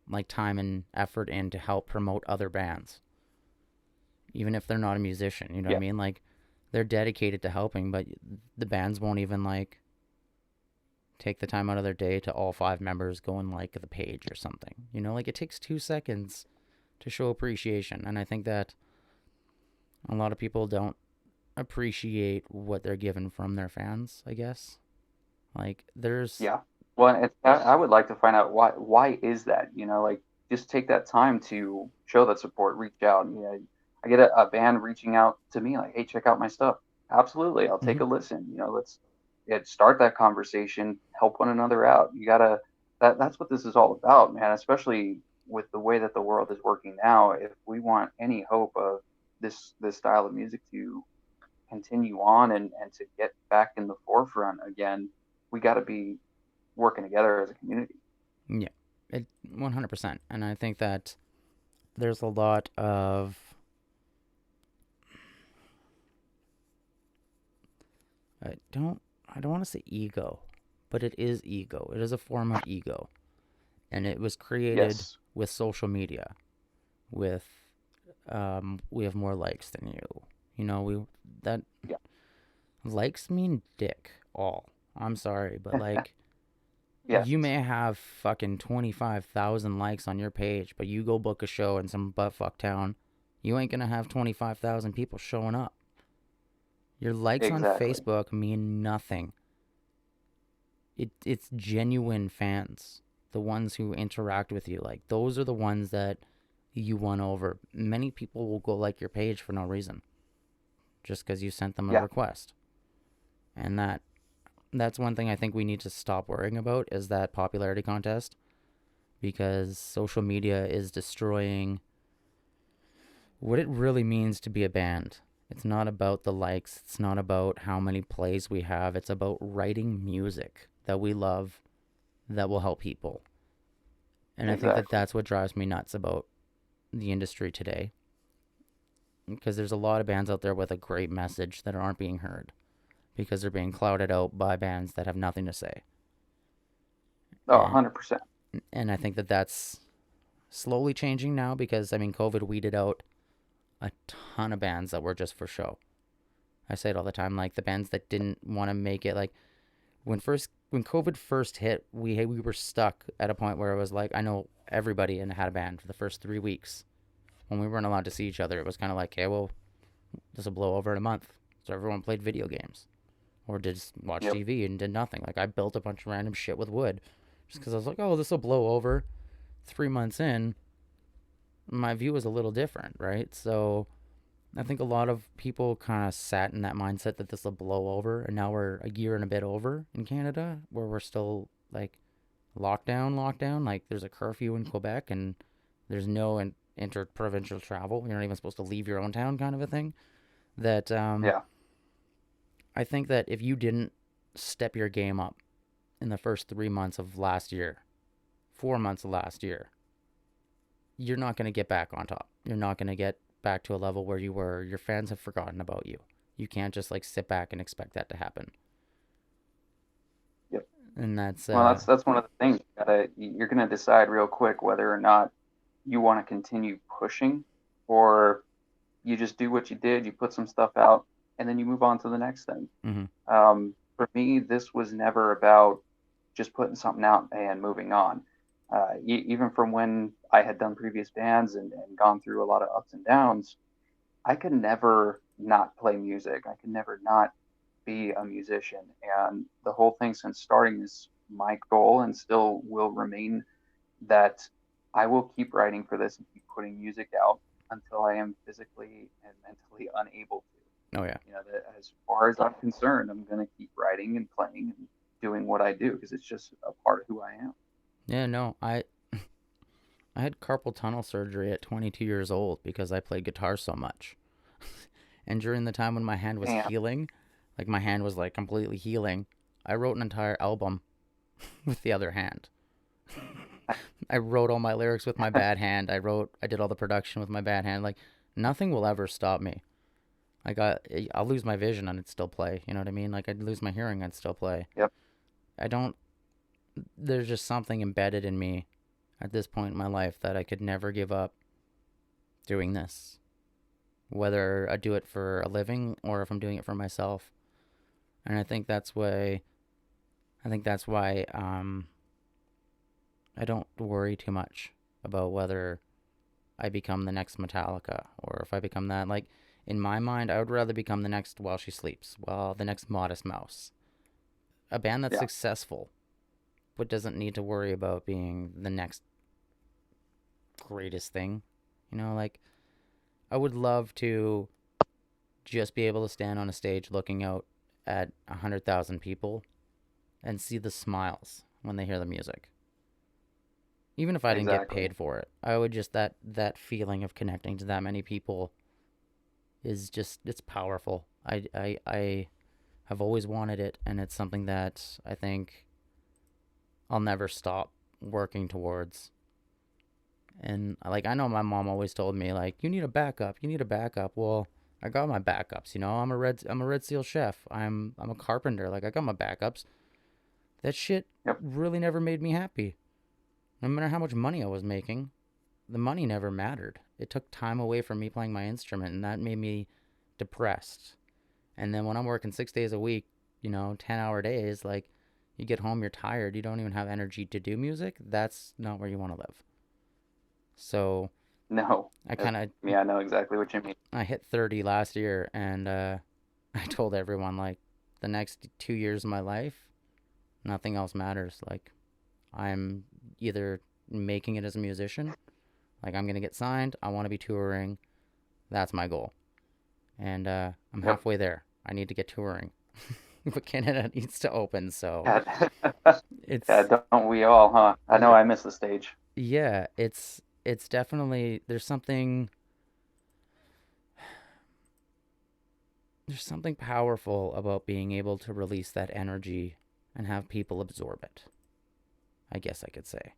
like time and effort in to help promote other bands, even if they're not a musician. You know what I
Yeah.
mean? Like, they're dedicated to helping, but the bands won't even like take the time out of their day to all five members go and like the page or something. Like, it takes 2 seconds to show appreciation, and I think that a lot of people don't appreciate what they're given from their fans, I guess. Like, there's
Yeah. Well, I would like to find out why is that? Like just take that time to show that support, reach out. I get a band reaching out to me like, "Hey, check out my stuff." Absolutely, I'll take
mhm.
a listen. Let's start that conversation, help one another out. You gotta that's what this is all about, man. Especially with the way that the world is working now. If we want any hope of this style of music to continue on and to get back in the forefront again, we got to be working together as a community.
Yeah, it 100%. And I think that there's a lot of, I don't I don't want to say ego, but it is ego. It is a form of ego, and it was created
Yes,
with social media. With we have more likes than you. We that
yeah,
likes mean dick all. I'm sorry, but like,
yes,
you may have fucking 25,000 likes on your page, but you go book a show in some buttfuck town, you ain't gonna have 25,000 people showing up. Your likes on
exactly.
Facebook mean nothing. It's genuine fans, the ones who interact with you. Like, those are the ones that you won over. Many people will go like your page for no reason, just because you sent them a
Yeah,
request. And that's one thing I think we need to stop worrying about, is that popularity contest, because social media is destroying what it really means to be a band. It's not about the likes, it's not about how many plays we have, it's about writing music that we love, that will help people. And I think that
exactly.
that's what drives me nuts about the industry today, because there's a lot of bands out there with a great message that aren't being heard because they're being clouded out by bands that have nothing to say.
Oh,
And
100%.
and I think that that's slowly changing now, because I mean, COVID weeded out a ton of bands that were just for show. I say it all the time, like the bands that didn't want to make it, like when COVID first hit, we were stuck at a point where it was like I know everybody and had a band for the first 3 weeks. When we weren't allowed to see each other, it was kind of like, hey, well, this will blow over in a month. So everyone played video games or did just watch
Yep.
TV and did nothing. Like I built a bunch of random shit with wood just because I was like, oh, this will blow over. 3 months in, my view was a little different, right? So I think a lot of people kind of sat in that mindset that this will blow over, and now we're a year and a bit over in Canada, where we're still like lockdown. Like there's a curfew in Quebec, and there's no interprovincial travel. You're not even supposed to leave your own town, kind of a thing. That
Yeah.
I think that if you didn't step your game up in the first 3 months of last year, 4 months of last year, you're not going to get back on top. You're not going to get back to a level where you were. Your fans have forgotten about you. You can't just like sit back and expect that to happen.
Yep.
And that's
Well, that's one of the things. You're gonna decide real quick whether or not you want to continue pushing, or you just do what you did. You put some stuff out, and then you move on to the next thing.
mm-hmm,
For me, this was never about just putting something out and moving on. Even from when I had done previous bands and gone through a lot of ups and downs, I could never not play music. I could never not be a musician. And the whole thing since starting is my goal and still will remain that I will keep writing for this and keep putting music out until I am physically and mentally unable to.
oh yeah,
That as far as I'm concerned, I'm going to keep writing and playing and doing what I do because it's just a part of who I am.
yeah. No, I had carpal tunnel surgery at 22 years old because I played guitar so much. And during the time when my hand was
Damn.
healing, like my hand was like completely healing, I wrote an entire album with the other hand. I wrote all my lyrics with my bad hand. I did all the production with my bad hand. Like nothing will ever stop me. Like I'll lose my vision and I'd still play. You know what I mean? Like I'd lose my hearing, I'd still play.
Yep.
I don't. There's just something embedded in me at this point in my life that I could never give up doing this. Whether I do it for a living or if I'm doing it for myself. And I think that's why I don't worry too much about whether I become the next Metallica or if I become that. Like in my mind, I would rather become the next While She Sleeps, well, the next Modest Mouse, a band that's
Yeah.
successful but doesn't need to worry about being the next greatest thing. Like I would love to just be able to stand on a stage looking out at 100,000 people and see the smiles when they hear the music. Even if I didn't get
Exactly.
paid for it, I would just that feeling of connecting to that many people is just it's powerful. I have always wanted it, and it's something that I think I'll never stop working towards. And like I know my mom always told me like you need a backup, you need a backup. Well, I got my backups. I'm a Red Seal chef. I'm a carpenter. Like I got my backups. That shit
Yep.
really never made me happy. No matter how much money I was making, the money never mattered. It took time away from me playing my instrument, and that made me depressed. And then when I'm working 6 days a week, 10-hour days, like you get home, you're tired, you don't even have energy to do music. That's not where you want to live. So
No.
I kind of
Yeah, I know exactly what you mean.
I hit 30 last year, and I told everyone like the next 2 years of my life, nothing else matters. Like I'm either making it as a musician, like I'm gonna get signed. I want to be touring. That's my goal, and I'm
Yep.
halfway there. I need to get touring, but Canada needs to open, so
Yeah, yeah,
it's
don't we all, huh? I know
yeah,
I miss the stage.
yeah. It's definitely there's something powerful about being able to release that energy and have people absorb it. I guess I could say.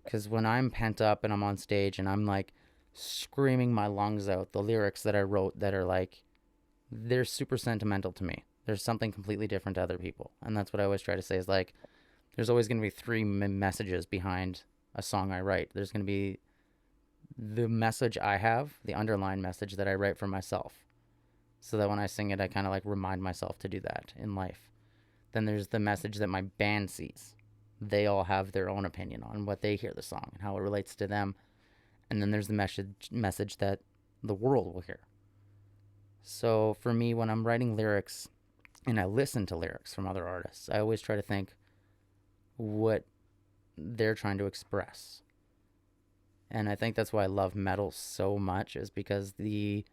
Because when I'm pent up and I'm on stage and I'm like screaming my lungs out, the lyrics that I wrote that are like, they're super sentimental to me. There's something completely different to other people. And that's what I always try to say is like, there's always going to be three messages behind a song I write. There's going to be the message I have, the underlying message that I write for myself. So that when I sing it, I kind of like remind myself to do that in life. Then there's the message that my band sees. They all have their own opinion on what they hear the song and how it relates to them. And then there's the message that the world will hear. So for me, when I'm writing lyrics and I listen to lyrics from other artists, I always try to think what they're trying to express. And I think that's why I love metal so much, is because the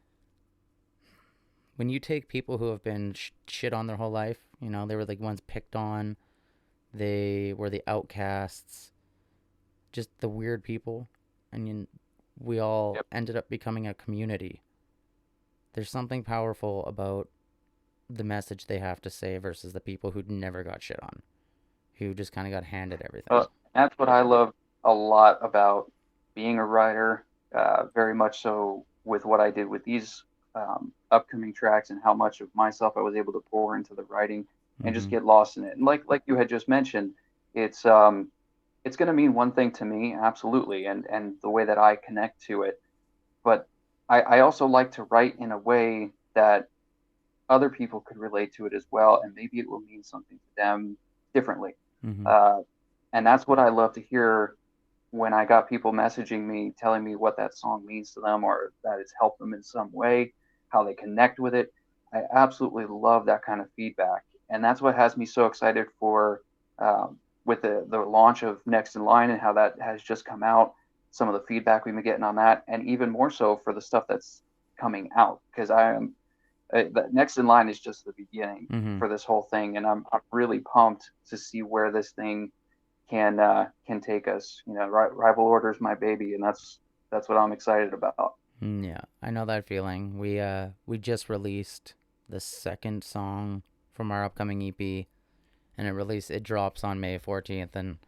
when you take people who have been shit on their whole life, they were like ones picked on, they were the outcasts, just the weird people, and we all
Yep.
ended up becoming a community. There's something powerful about the message they have to say versus the people who never got shit on, who just kind of got handed everything.
That's what I love a lot about being a writer. Very much so with what I did with these upcoming tracks and how much of myself I was able to pour into the writing and just
Mm-hmm.
get lost in it. And like you had just mentioned, it's it's going to mean one thing to me, absolutely, and the way that I connect to it. But I also like to write in a way that other people could relate to it as well, and maybe it will mean something to them differently.
Mm-hmm.
Uh, and that's what I love to hear when I got people messaging me, telling me what that song means to them or that it's helped them in some way, how they connect with it. I absolutely love that kind of feedback. And that's what has me so excited for with the launch of Next in Line and how that has just come out, some of the feedback we've been getting on that, and even more so for the stuff that's coming out. Because I am the Next in Line is just the beginning
Mm-hmm.
for this whole thing, and I'm really pumped to see where this thing can take us. Rival Order is my baby, and that's what I'm excited about.
Yeah, I know that feeling. We just released the second song from our upcoming EP, and it drops on May 14th, and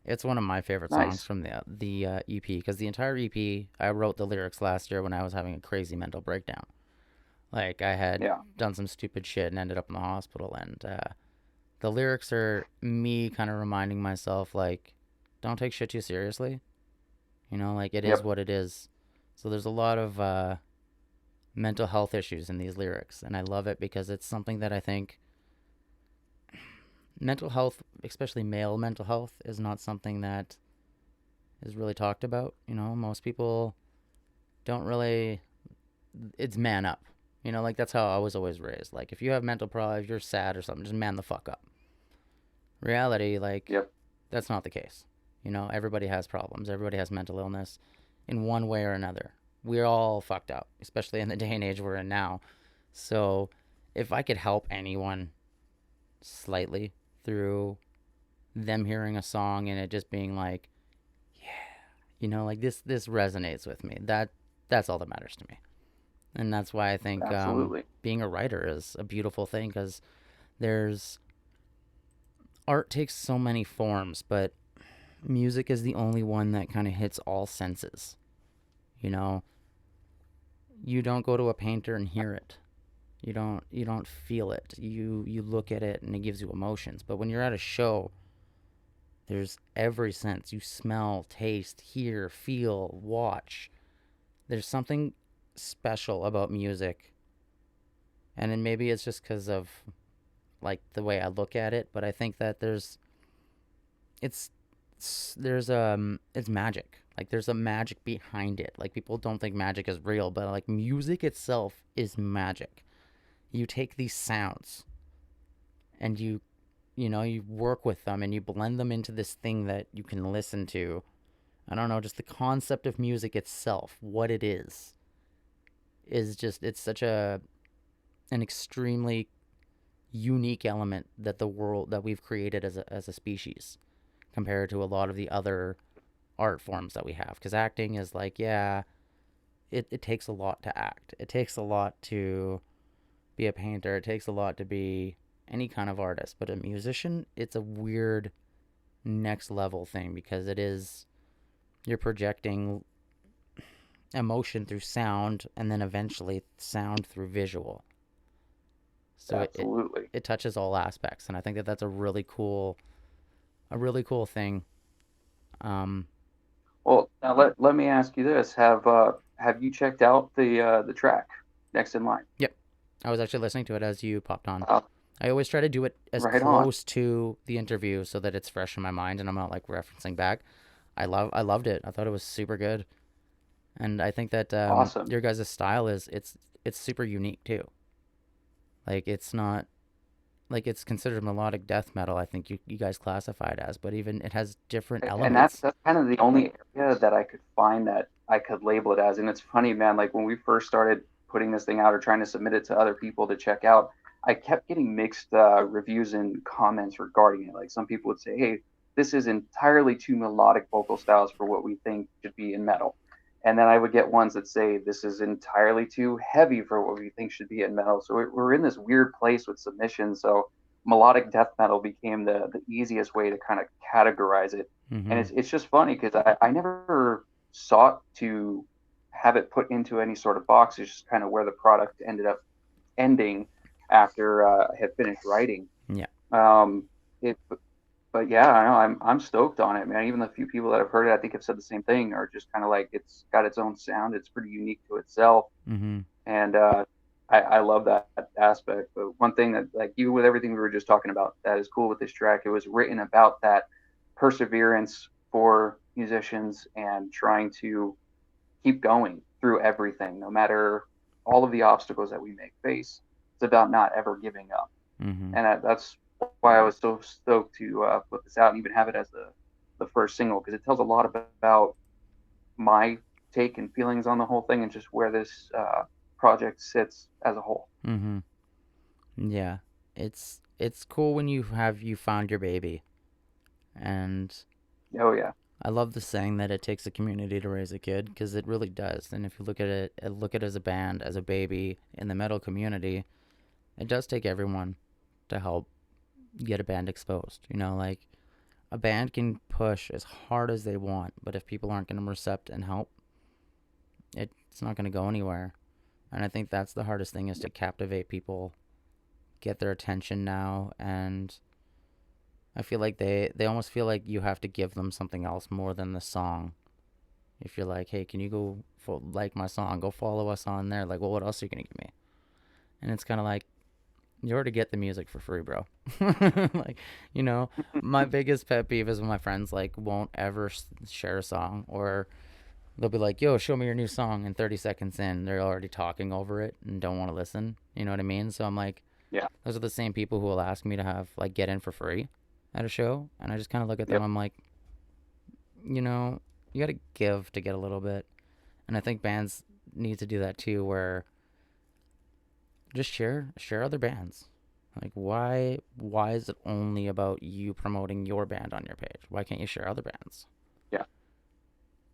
it's one of my favorite songs
Nice.
from the EP, because the entire EP I wrote the lyrics last year when I was having a crazy mental breakdown. Like, I had
Yeah.
done some stupid shit and ended up in the hospital, and the lyrics are me kind of reminding myself, like, don't take shit too seriously. Like, it is
Yep.
what it is. So there's a lot of mental health issues in these lyrics, and I love it because it's something that I think mental health, especially male mental health, is not something that is really talked about. Most people don't really. It's man up. Like, that's how I was always raised. Like, if you have mental problems, if you're sad or something, just man the fuck up. Reality, like,
Yep.
that's not the case. Everybody has problems. Everybody has mental illness in one way or another. We're all fucked up, especially in the day and age we're in now. So, if I could help anyone slightly through them hearing a song and it just being like, like, this resonates with me. That's all that matters to me. And that's why I think
Absolutely.
being a writer is a beautiful thing, because there's art takes so many forms, but music is the only one that kind of hits all senses. You know, you don't go to a painter and hear it. You don't feel it. You look at it and it gives you emotions. But when you're at a show, there's every sense. You smell, taste, hear, feel, watch. There's something special about music. And then maybe it's just because of like the way I look at it, but I think that it's it's magic. Like, there's a magic behind it. Like, people don't think magic is real, but like, music itself is magic. You take these sounds and you work with them and you blend them into this thing that you can listen to. I don't know, just the concept of music itself, what it is just, it's such an extremely unique element that the world that we've created as a species, compared to a lot of the other art forms that we have. Because acting is like, yeah, it takes a lot to act. It takes a lot to be a painter. It takes a lot to be any kind of artist. But a musician, it's a weird next level thing, because you're projecting emotion through sound, and then eventually sound through visual. So
Absolutely.
it touches all aspects, and I think that that's a really cool thing. Um,
Well, now let me ask you this: have you checked out the track Next in Line?
yep, I was actually listening to it as you popped on.
Uh,
I always try to do it as
Right on.
close to the interview so that it's fresh in my mind and I'm not like referencing back. I loved it. I thought it was super good, and I think that
Awesome.
your guys' style is it's super unique too. Like it's not like it's considered melodic death metal. I think you guys classify it as, but even it has different
And that's
elements.
that's kind of the only area that I could find that I could label it as. And it's funny, man, like when we first started putting this thing out or trying to submit it to other people to check out, I kept getting mixed reviews and comments regarding it. Like some people would say, "Hey, this is entirely too melodic vocal styles for what we think should be in metal." And then I would get ones that say this is entirely too heavy for what we think should be in metal. So we're in this weird place with submissions. So melodic death metal became the easiest way to kind of categorize it. And
Mm-hmm.
it's just funny because I never sought to have it put into any sort of box. It's just kind of where the product ended up ending after I had finished writing.
Yeah.
Um, it, but yeah, I know I'm stoked on it, man. Even the few people that have heard it, I think have said the same thing, are just kind of like it's got its own sound. It's pretty unique to itself,
Mm-hmm.
and I love that aspect. But one thing that, like you, with everything we were just talking about, that is cool with this track, it was written about that perseverance for musicians and trying to keep going through everything, no matter all of the obstacles that we may face. It's about not ever giving up,
Mm-hmm.
and that's why I was so stoked to put this out and even have it as the first single, because it tells a lot about my take and feelings on the whole thing and just where this project sits as a whole.
Mm-hmm. Yeah. It's cool when you found your baby. And
Oh yeah,
I love the saying that it takes a community to raise a kid because it really does. And if you look at it, look at it as a band, as a baby in the metal community, it does take everyone to help get a band exposed. You know, like a band can push as hard as they want, but if people aren't going to accept and help, it's not going to go anywhere. And I think that's the hardest thing is to captivate people, get their attention now, and I feel like they almost feel like you have to give them something else more than the song. If you're like, hey, can you go like my song? Go follow us on there. Like, well, what else are you gonna give me? And it's kind of like you already get the music for free, bro. Like, you know, my biggest pet peeve is when my friends like won't ever share a song, or they'll be like, yo, show me your new song, and 30 seconds in, they're already talking over it and don't want to listen. You know what I mean? So I'm like,
yeah,
those are the same people who will ask me to have like get in for free at a show, and I just kind of look at them.
yep,
I'm like, you know, you got to give to get a little bit, and I think bands need to do that too, where just share other bands. Like why is it only about you promoting your band on your page? Why can't you share other bands?
yeah.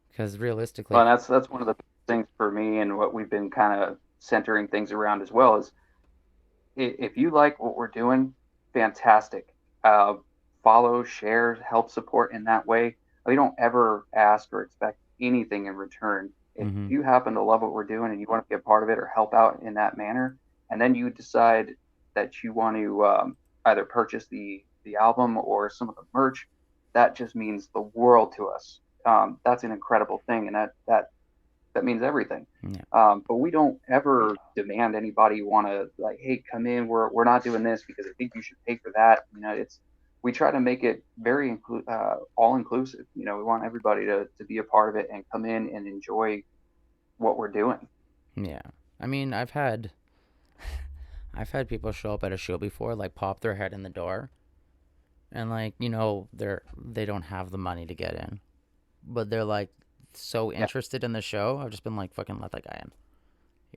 Because realistically,
Well, and that's one of the things for me, and what we've been kind of centering things around as well is, if you like what we're doing, fantastic. Uh, Follow, share, help support in that way. We don't ever ask or expect anything in return. If
mm-hmm,
you happen to love what we're doing and you want to be a part of it or help out in that manner, and then you decide that you want to either purchase the album or some of the merch, that just means the world to us. That's an incredible thing, and that means everything.
yeah,
But we don't ever demand anybody want to, like, hey, come in. We're not doing this because I think you should pay for that. You know, it's, we try to make it very all inclusive. You know, we want everybody to be a part of it and come in and enjoy what we're doing.
yeah. I mean, I've had people show up at a show before, like pop their head in the door, and like they don't have the money to get in, but they're like so
Yeah,
interested in the show. I've just been like, fucking let that guy in,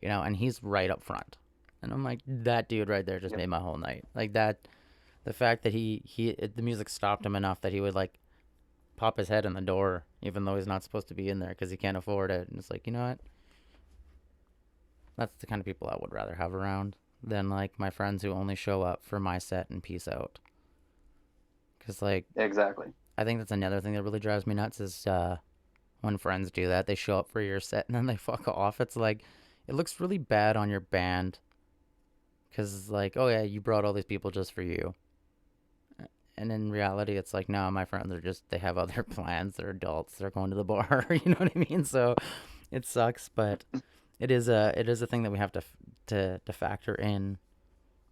you know. And he's right up front, and I'm like, that dude right there just
yep,
made my whole night. Like that, the fact that the music stopped him enough that he would like pop his head in the door, even though he's not supposed to be in there because he can't afford it. And it's like, you know what? That's the kind of people I would rather have around than like my friends who only show up for my set and peace out. Because like
exactly.
I think that's another thing that really drives me nuts is when friends do that. They show up for your set and then they fuck off. It's like it looks really bad on your band because it's like, oh yeah, you brought all these people just for you. And in reality, it's like, no, my friends are just, they have other plans. They're adults. They're going to the bar. You know what I mean? So it sucks, but it is a thing that we have to factor in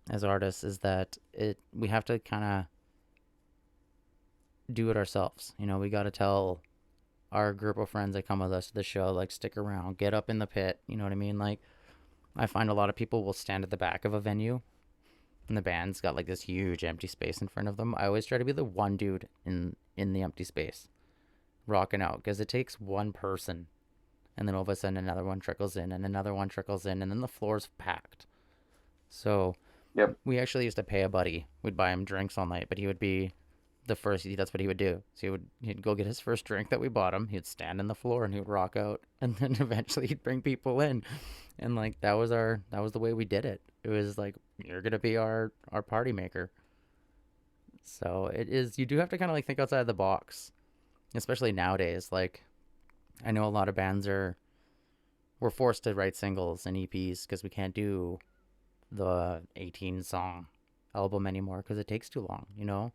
as artists is that it we have to kind of do it ourselves. You know, we got to tell our group of friends that come with us to the show, like, stick around, get up in the pit. You know what I mean? Like, I find a lot of people will stand at the back of a venue and the band's got like this huge empty space in front of them. I always try to be the one dude in the empty space rocking out, because it takes one person, and then all of a sudden another one trickles in and another one trickles in, and then the floor's packed. So
Yep.
we actually used to pay a buddy. We'd buy him drinks all night, but he would be the first. That's what he would do. So he'd go get his first drink that we bought him. He'd stand on the floor and he would rock out, and then eventually he'd bring people in, and like that was the way we did it. It was like, you're gonna be our party maker. So it is. You do have to kind of like think outside the box, especially nowadays. Like, I know a lot of bands are we're forced to write singles and EPs because we can't do the 18 song album anymore because it takes too long. You know,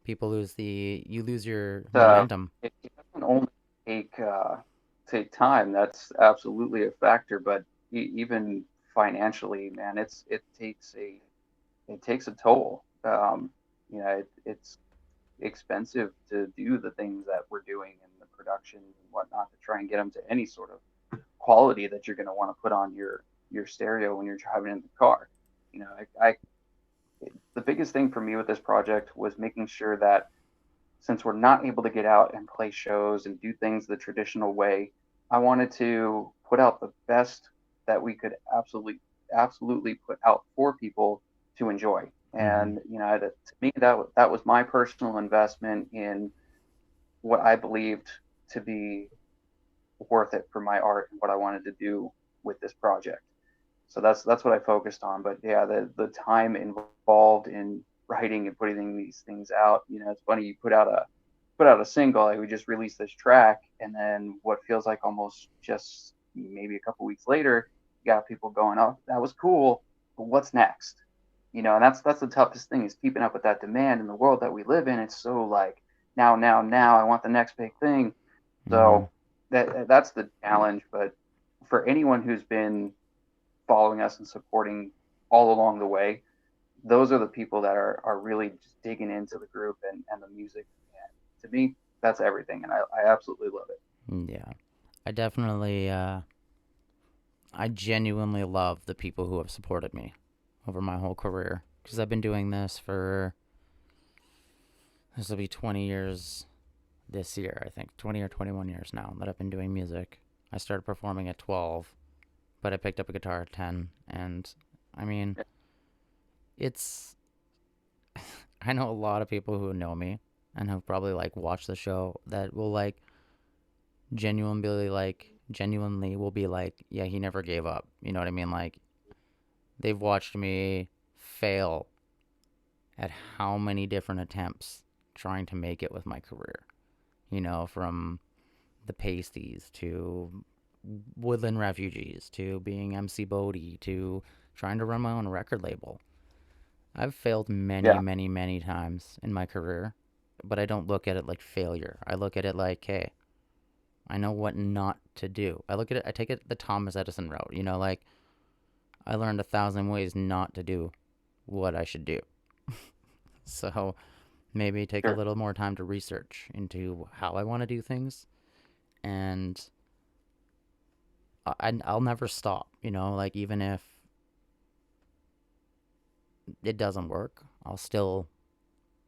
people lose the you lose your
Uh,
momentum.
it doesn't only take take time. That's absolutely a factor, but even financially, man, it takes a toll. You know, it's expensive to do the things that we're doing and the production and whatnot to try and get them to any sort of quality that you're going to want to put on your stereo when you're driving in the car. You know, the biggest thing for me with this project was making sure that since we're not able to get out and play shows and do things the traditional way, I wanted to put out the best that we could absolutely put out for people to enjoy.
Mm-hmm.
And you know, to me, that was my personal investment in what I believed to be worth it for my art and what I wanted to do with this project. So that's what I focused on. But yeah, the time involved in writing and putting these things out, you know, it's funny, you put out a single, like we just released this track, and then what feels like almost just maybe a couple weeks later, you got people going, oh, that was cool, but what's next? You know, and that's the toughest thing, is keeping up with that demand in the world that we live in. It's so like, now I want the next big thing.
Mm-hmm.
So that's the challenge. But for anyone who's been following us and supporting all along the way, those are the people that are really just digging into the group and the music. And to me, that's everything, and I absolutely love it.
Yeah, I definitely I genuinely love the people who have supported me over my whole career, because I've been doing this for this will be 20 years this year, I think. 20 or 21 years now that I've been doing music. I started performing at 12, but I picked up a guitar at 10. And I mean, it's. I know a lot of people who know me and have probably like watched the show that will like genuinely will be like, yeah, he never gave up. You know what I mean? Like, they've watched me fail at how many different attempts trying to make it with my career. You know, from the pasties to woodland refugees to being MC Bodie to trying to run my own record label. I've failed many,
Yeah,
many, many times in my career, but I don't look at it like failure. I look at it like, hey, I know what not to do. I take it the Thomas Edison route. You know, like, I learned 1,000 ways not to do what I should do. So maybe take a
sure.
little more time to research into how I want to do things, and I'll never stop. You know, like, even if it doesn't work, I'll still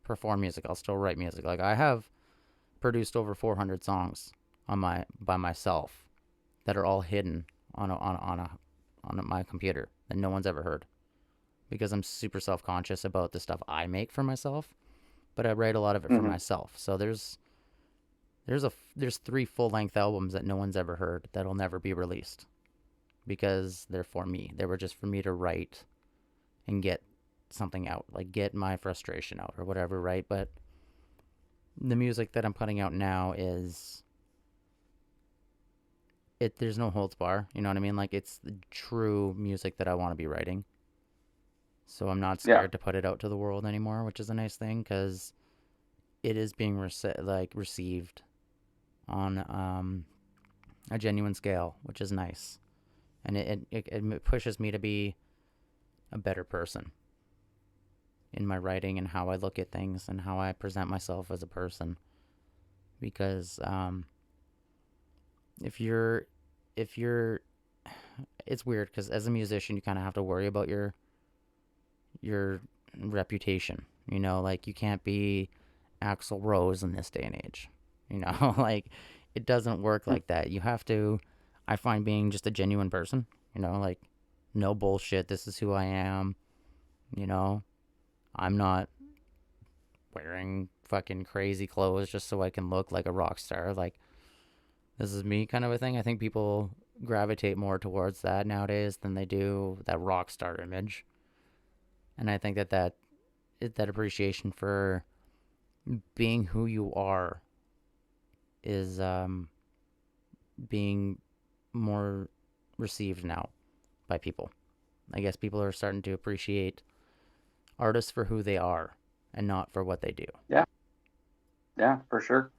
perform music. I'll still write music. Like, I have produced over 400 songs on my by myself that are all hidden on my computer that no one's ever heard, because I'm super self conscious about the stuff I make for myself. But I write a lot of it for
Mm-hmm.
myself. So there's 3 full-length albums that no one's ever heard that'll never be released because they're for me. They were just for me to write and get something out, like get my frustration out or whatever, right? But the music that I'm putting out now is it. There's no holds bar. You know what I mean? Like, it's the true music that I want to be writing. So I'm not
Yeah,
scared to put it out to the world anymore, which is a nice thing because it is being received on a genuine scale, which is nice, and it pushes me to be a better person. in my writing and how I look at things and how I present myself as a person. Because if you're, if you're, it's weird because as a musician, you kind of have to worry about your reputation. You know, like you can't be Axl Rose in this day and age. You know, like it doesn't work like that. You have to. I find being just a genuine person. You know, like no bullshit. This is who I am. You know, I'm not wearing fucking crazy clothes just so I can look like a rock star. Like this is me kind of a thing. I think people gravitate more towards that nowadays than they do that rock star image. And I think that appreciation for being who you are is being more received now by people. I guess people are starting to appreciate artists for who they are and not for what they do.
Yeah, yeah, for sure.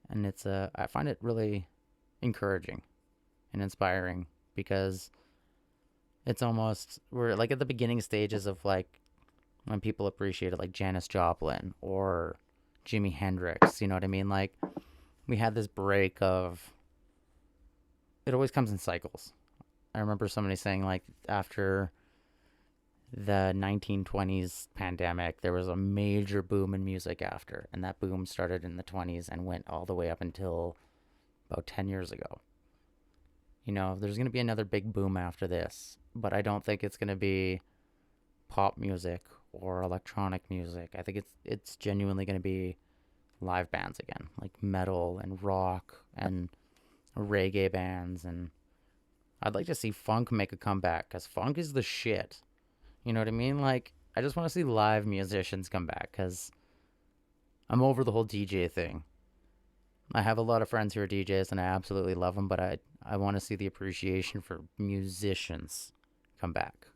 And I find it really encouraging and inspiring because it's almost we're like at the beginning stages of like when people appreciated like Janis Joplin or Jimi Hendrix, you know what I mean? Like we had this break of it always comes in cycles. I remember somebody saying like after the 1920s pandemic, there was a major boom in music after, and that boom started in the 20s and went all the way up until about 10 years ago. You know, there's going to be another big boom after this, but I don't think it's going to be pop music or electronic music. I think it's genuinely going to be live bands again, like metal and rock and reggae bands, and I'd like to see funk make a comeback cuz funk is the shit. You know what I mean? Like I just want to see live musicians come back cuz I'm over the whole DJ thing. I have a lot of friends who are DJs and I absolutely love them, but I want to see the appreciation for musicians come back.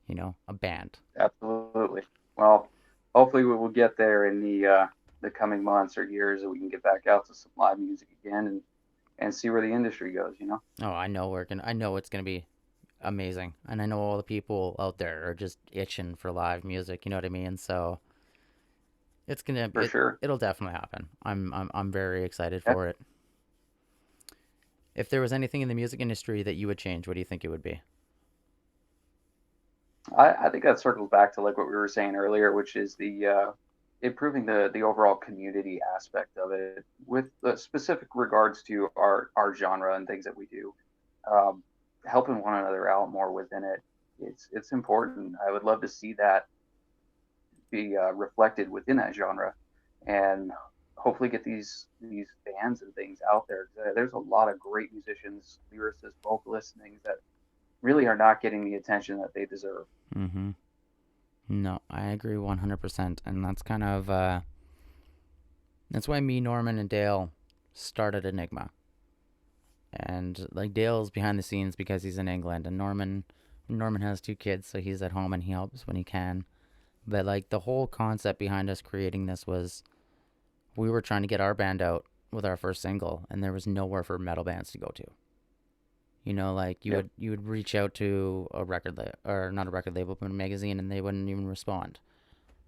You know, a band.
Absolutely. Well, hopefully we will get there in the coming months or years, that we can get back out to some live music again and see where the industry goes. You know,
Oh, I know it's gonna be amazing, and I know all the people out there are just itching for live music. You know what I mean? So
for sure.
it'll definitely happen. I'm very excited
Yeah.
for it. If there was anything in the music industry that you would change, what do you think it would be?
I think that circles back to like what we were saying earlier, which is the improving the overall community aspect of it, with the specific regards to our genre and things that we do, um, helping one another out more within it. It's important. I would love to see that be reflected within that genre, and hopefully get these bands and things out there. There's a lot of great musicians, lyricists, vocalists, and things that really are not getting the attention that they deserve.
Mm-hmm. No, I agree 100%, and that's why me, Norman, and Dale started Enigma. And like Dale's behind the scenes because he's in England, and Norman has two kids, so he's at home and he helps when he can. But like the whole concept behind us creating this was we were trying to get our band out with our first single, and there was nowhere for metal bands to go to. You know, like
Yep.
you would reach out to a or not a record label, but a magazine, and they wouldn't even respond.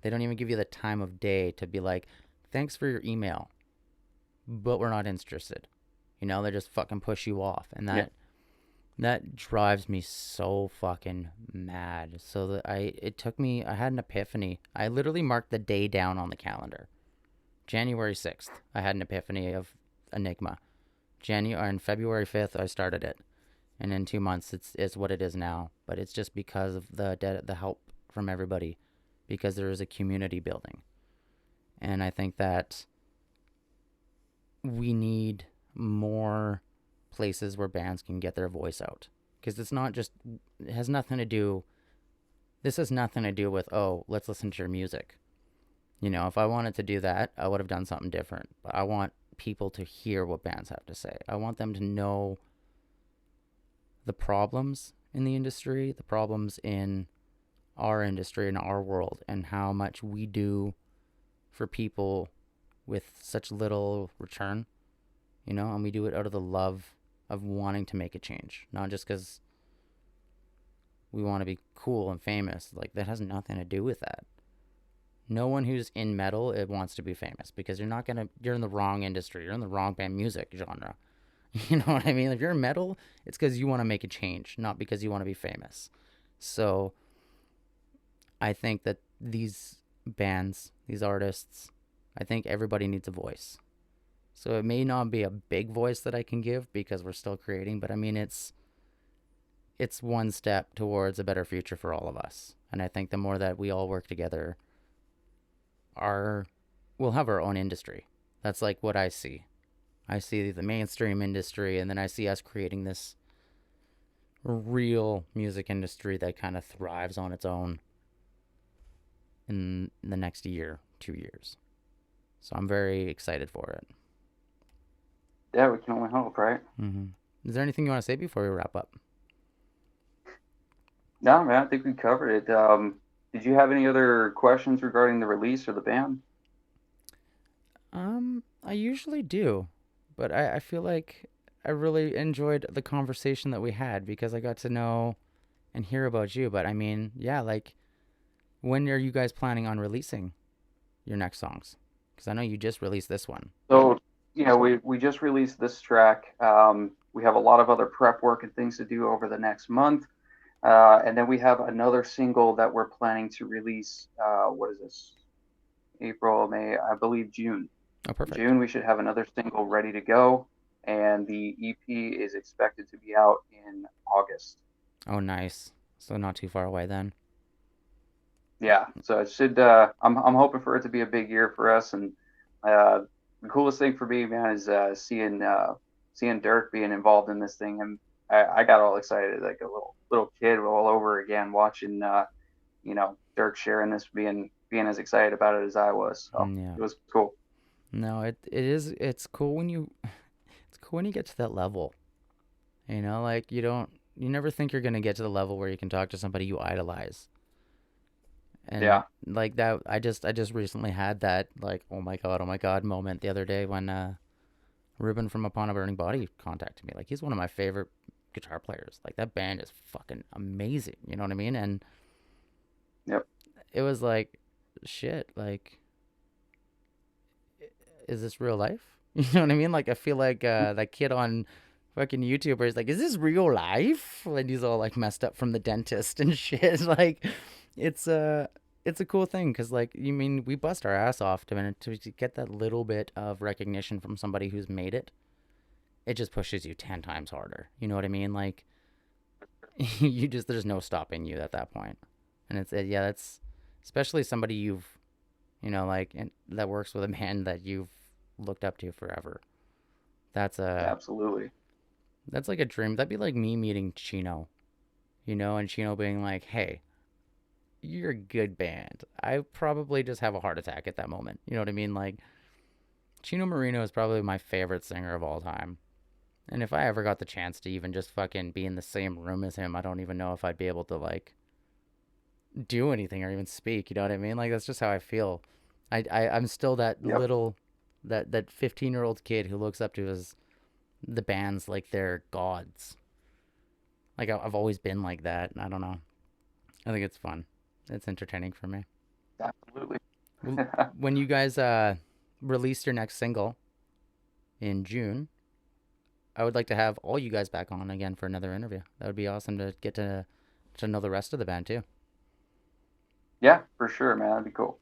They don't even give you the time of day to be like, "Thanks for your email, but we're not interested." You know, they just fucking push you off, and
Yep.
that drives me so fucking mad. So that it took me, I had an epiphany. I literally marked the day down on the calendar. January 6th, I had an epiphany of Enigma. January and February 5th, I started it. And in 2 months, it's what it is now. But it's just because of the help from everybody, because there is a community building, and I think that we need more places where bands can get their voice out, because it's not just it has nothing to do. This has nothing to do with, oh, let's listen to your music. You know, if I wanted to do that, I would have done something different. But I want people to hear what bands have to say. I want them to know the problems in the industry, the problems in our industry, in our world, and how much we do for people with such little return, you know, and we do it out of the love of wanting to make a change, not just because we want to be cool and famous. Like that has nothing to do with that. No one who's in metal it wants to be famous because you're in the wrong industry. You're in the wrong band music genre. You know what I mean? If you're in metal, it's because you want to make a change, not because you want to be famous. So I think that these bands, these artists, I think everybody needs a voice. So it may not be a big voice that I can give because we're still creating, but I mean it's one step towards a better future for all of us. And I think the more that we all work together, our we'll have our own industry. That's like what I see. I see the mainstream industry and then I see us creating this real music industry that kind of thrives on its own in the next year, 2 years. So I'm very excited for it.
Yeah, we can only hope, right?
Mm-hmm. Is there anything you want to say before we wrap up?
No, man, I think we covered it. Did you have any other questions regarding the release or the band?
I usually do, but I feel like I really enjoyed the conversation that we had because I got to know and hear about you. But I mean, yeah, like when are you guys planning on releasing your next songs? Because I know you just released this one.
So, yeah, we just released this track. We have a lot of other prep work and things to do over the next month. And then we have another single that we're planning to release. What is this? April, May, I believe June.
Oh, perfect.
June, we should have another single ready to go. And the EP is expected to be out in August.
Oh, nice. So not too far away then.
Yeah, so it should. I'm hoping for it to be a big year for us, and the coolest thing for me, man, is seeing Dirk being involved in this thing, and I got all excited like a little kid all over again watching Dirk sharing this, being as excited about it as I was. So
Yeah.
it was cool.
No, it is. It's cool when it's cool when you get to that level. You know, like you never think you're gonna get to the level where you can talk to somebody you idolize. And
Yeah,
like that, I just recently had that like oh my god moment the other day when Ruben from Upon a Burning Body contacted me. Like he's one of my favorite guitar players. Like that band is fucking amazing. You know what I mean? And
yep,
it was like shit. Like is this real life? You know what I mean? Like I feel like that kid on fucking YouTube where he's like, is this real life? And he's all like messed up from the dentist and shit. Like it's it's a cool thing because like you mean we bust our ass off to get that little bit of recognition from somebody who's made it. It just pushes you 10 times harder. You know what I mean? Like you just there's no stopping you at that point. And yeah, that's especially somebody you've like and that works with a man that you've looked up to forever. That's a
absolutely.
that's like a dream. That'd be like me meeting Chino, and Chino being like, "Hey, you're a good band." I probably just have a heart attack at that moment. You know what I mean? Like Chino Marino is probably my favorite singer of all time. And if I ever got the chance to even just fucking be in the same room as him, I don't even know if I'd be able to like do anything or even speak. You know what I mean? Like that's just how I feel. I'm still that
Yep,
little that 15-year-old kid who looks up to the bands like they're gods. Like I've always been like that. I don't know. I think it's fun. It's entertaining for me.
absolutely.
When you guys release your next single in June, I would like to have all you guys back on again for another interview. That would be awesome to get to know the rest of the band too.
Yeah, for sure, man. That'd be cool.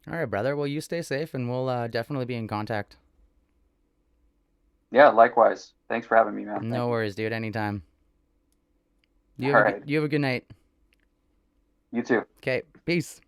All right, brother. Well, you stay safe, and we'll definitely be in contact.
Yeah, likewise. Thanks for having me, man.
No
Thank you.
worries, dude. Anytime.
All right.
You have a good night.
You too.
Okay. Peace.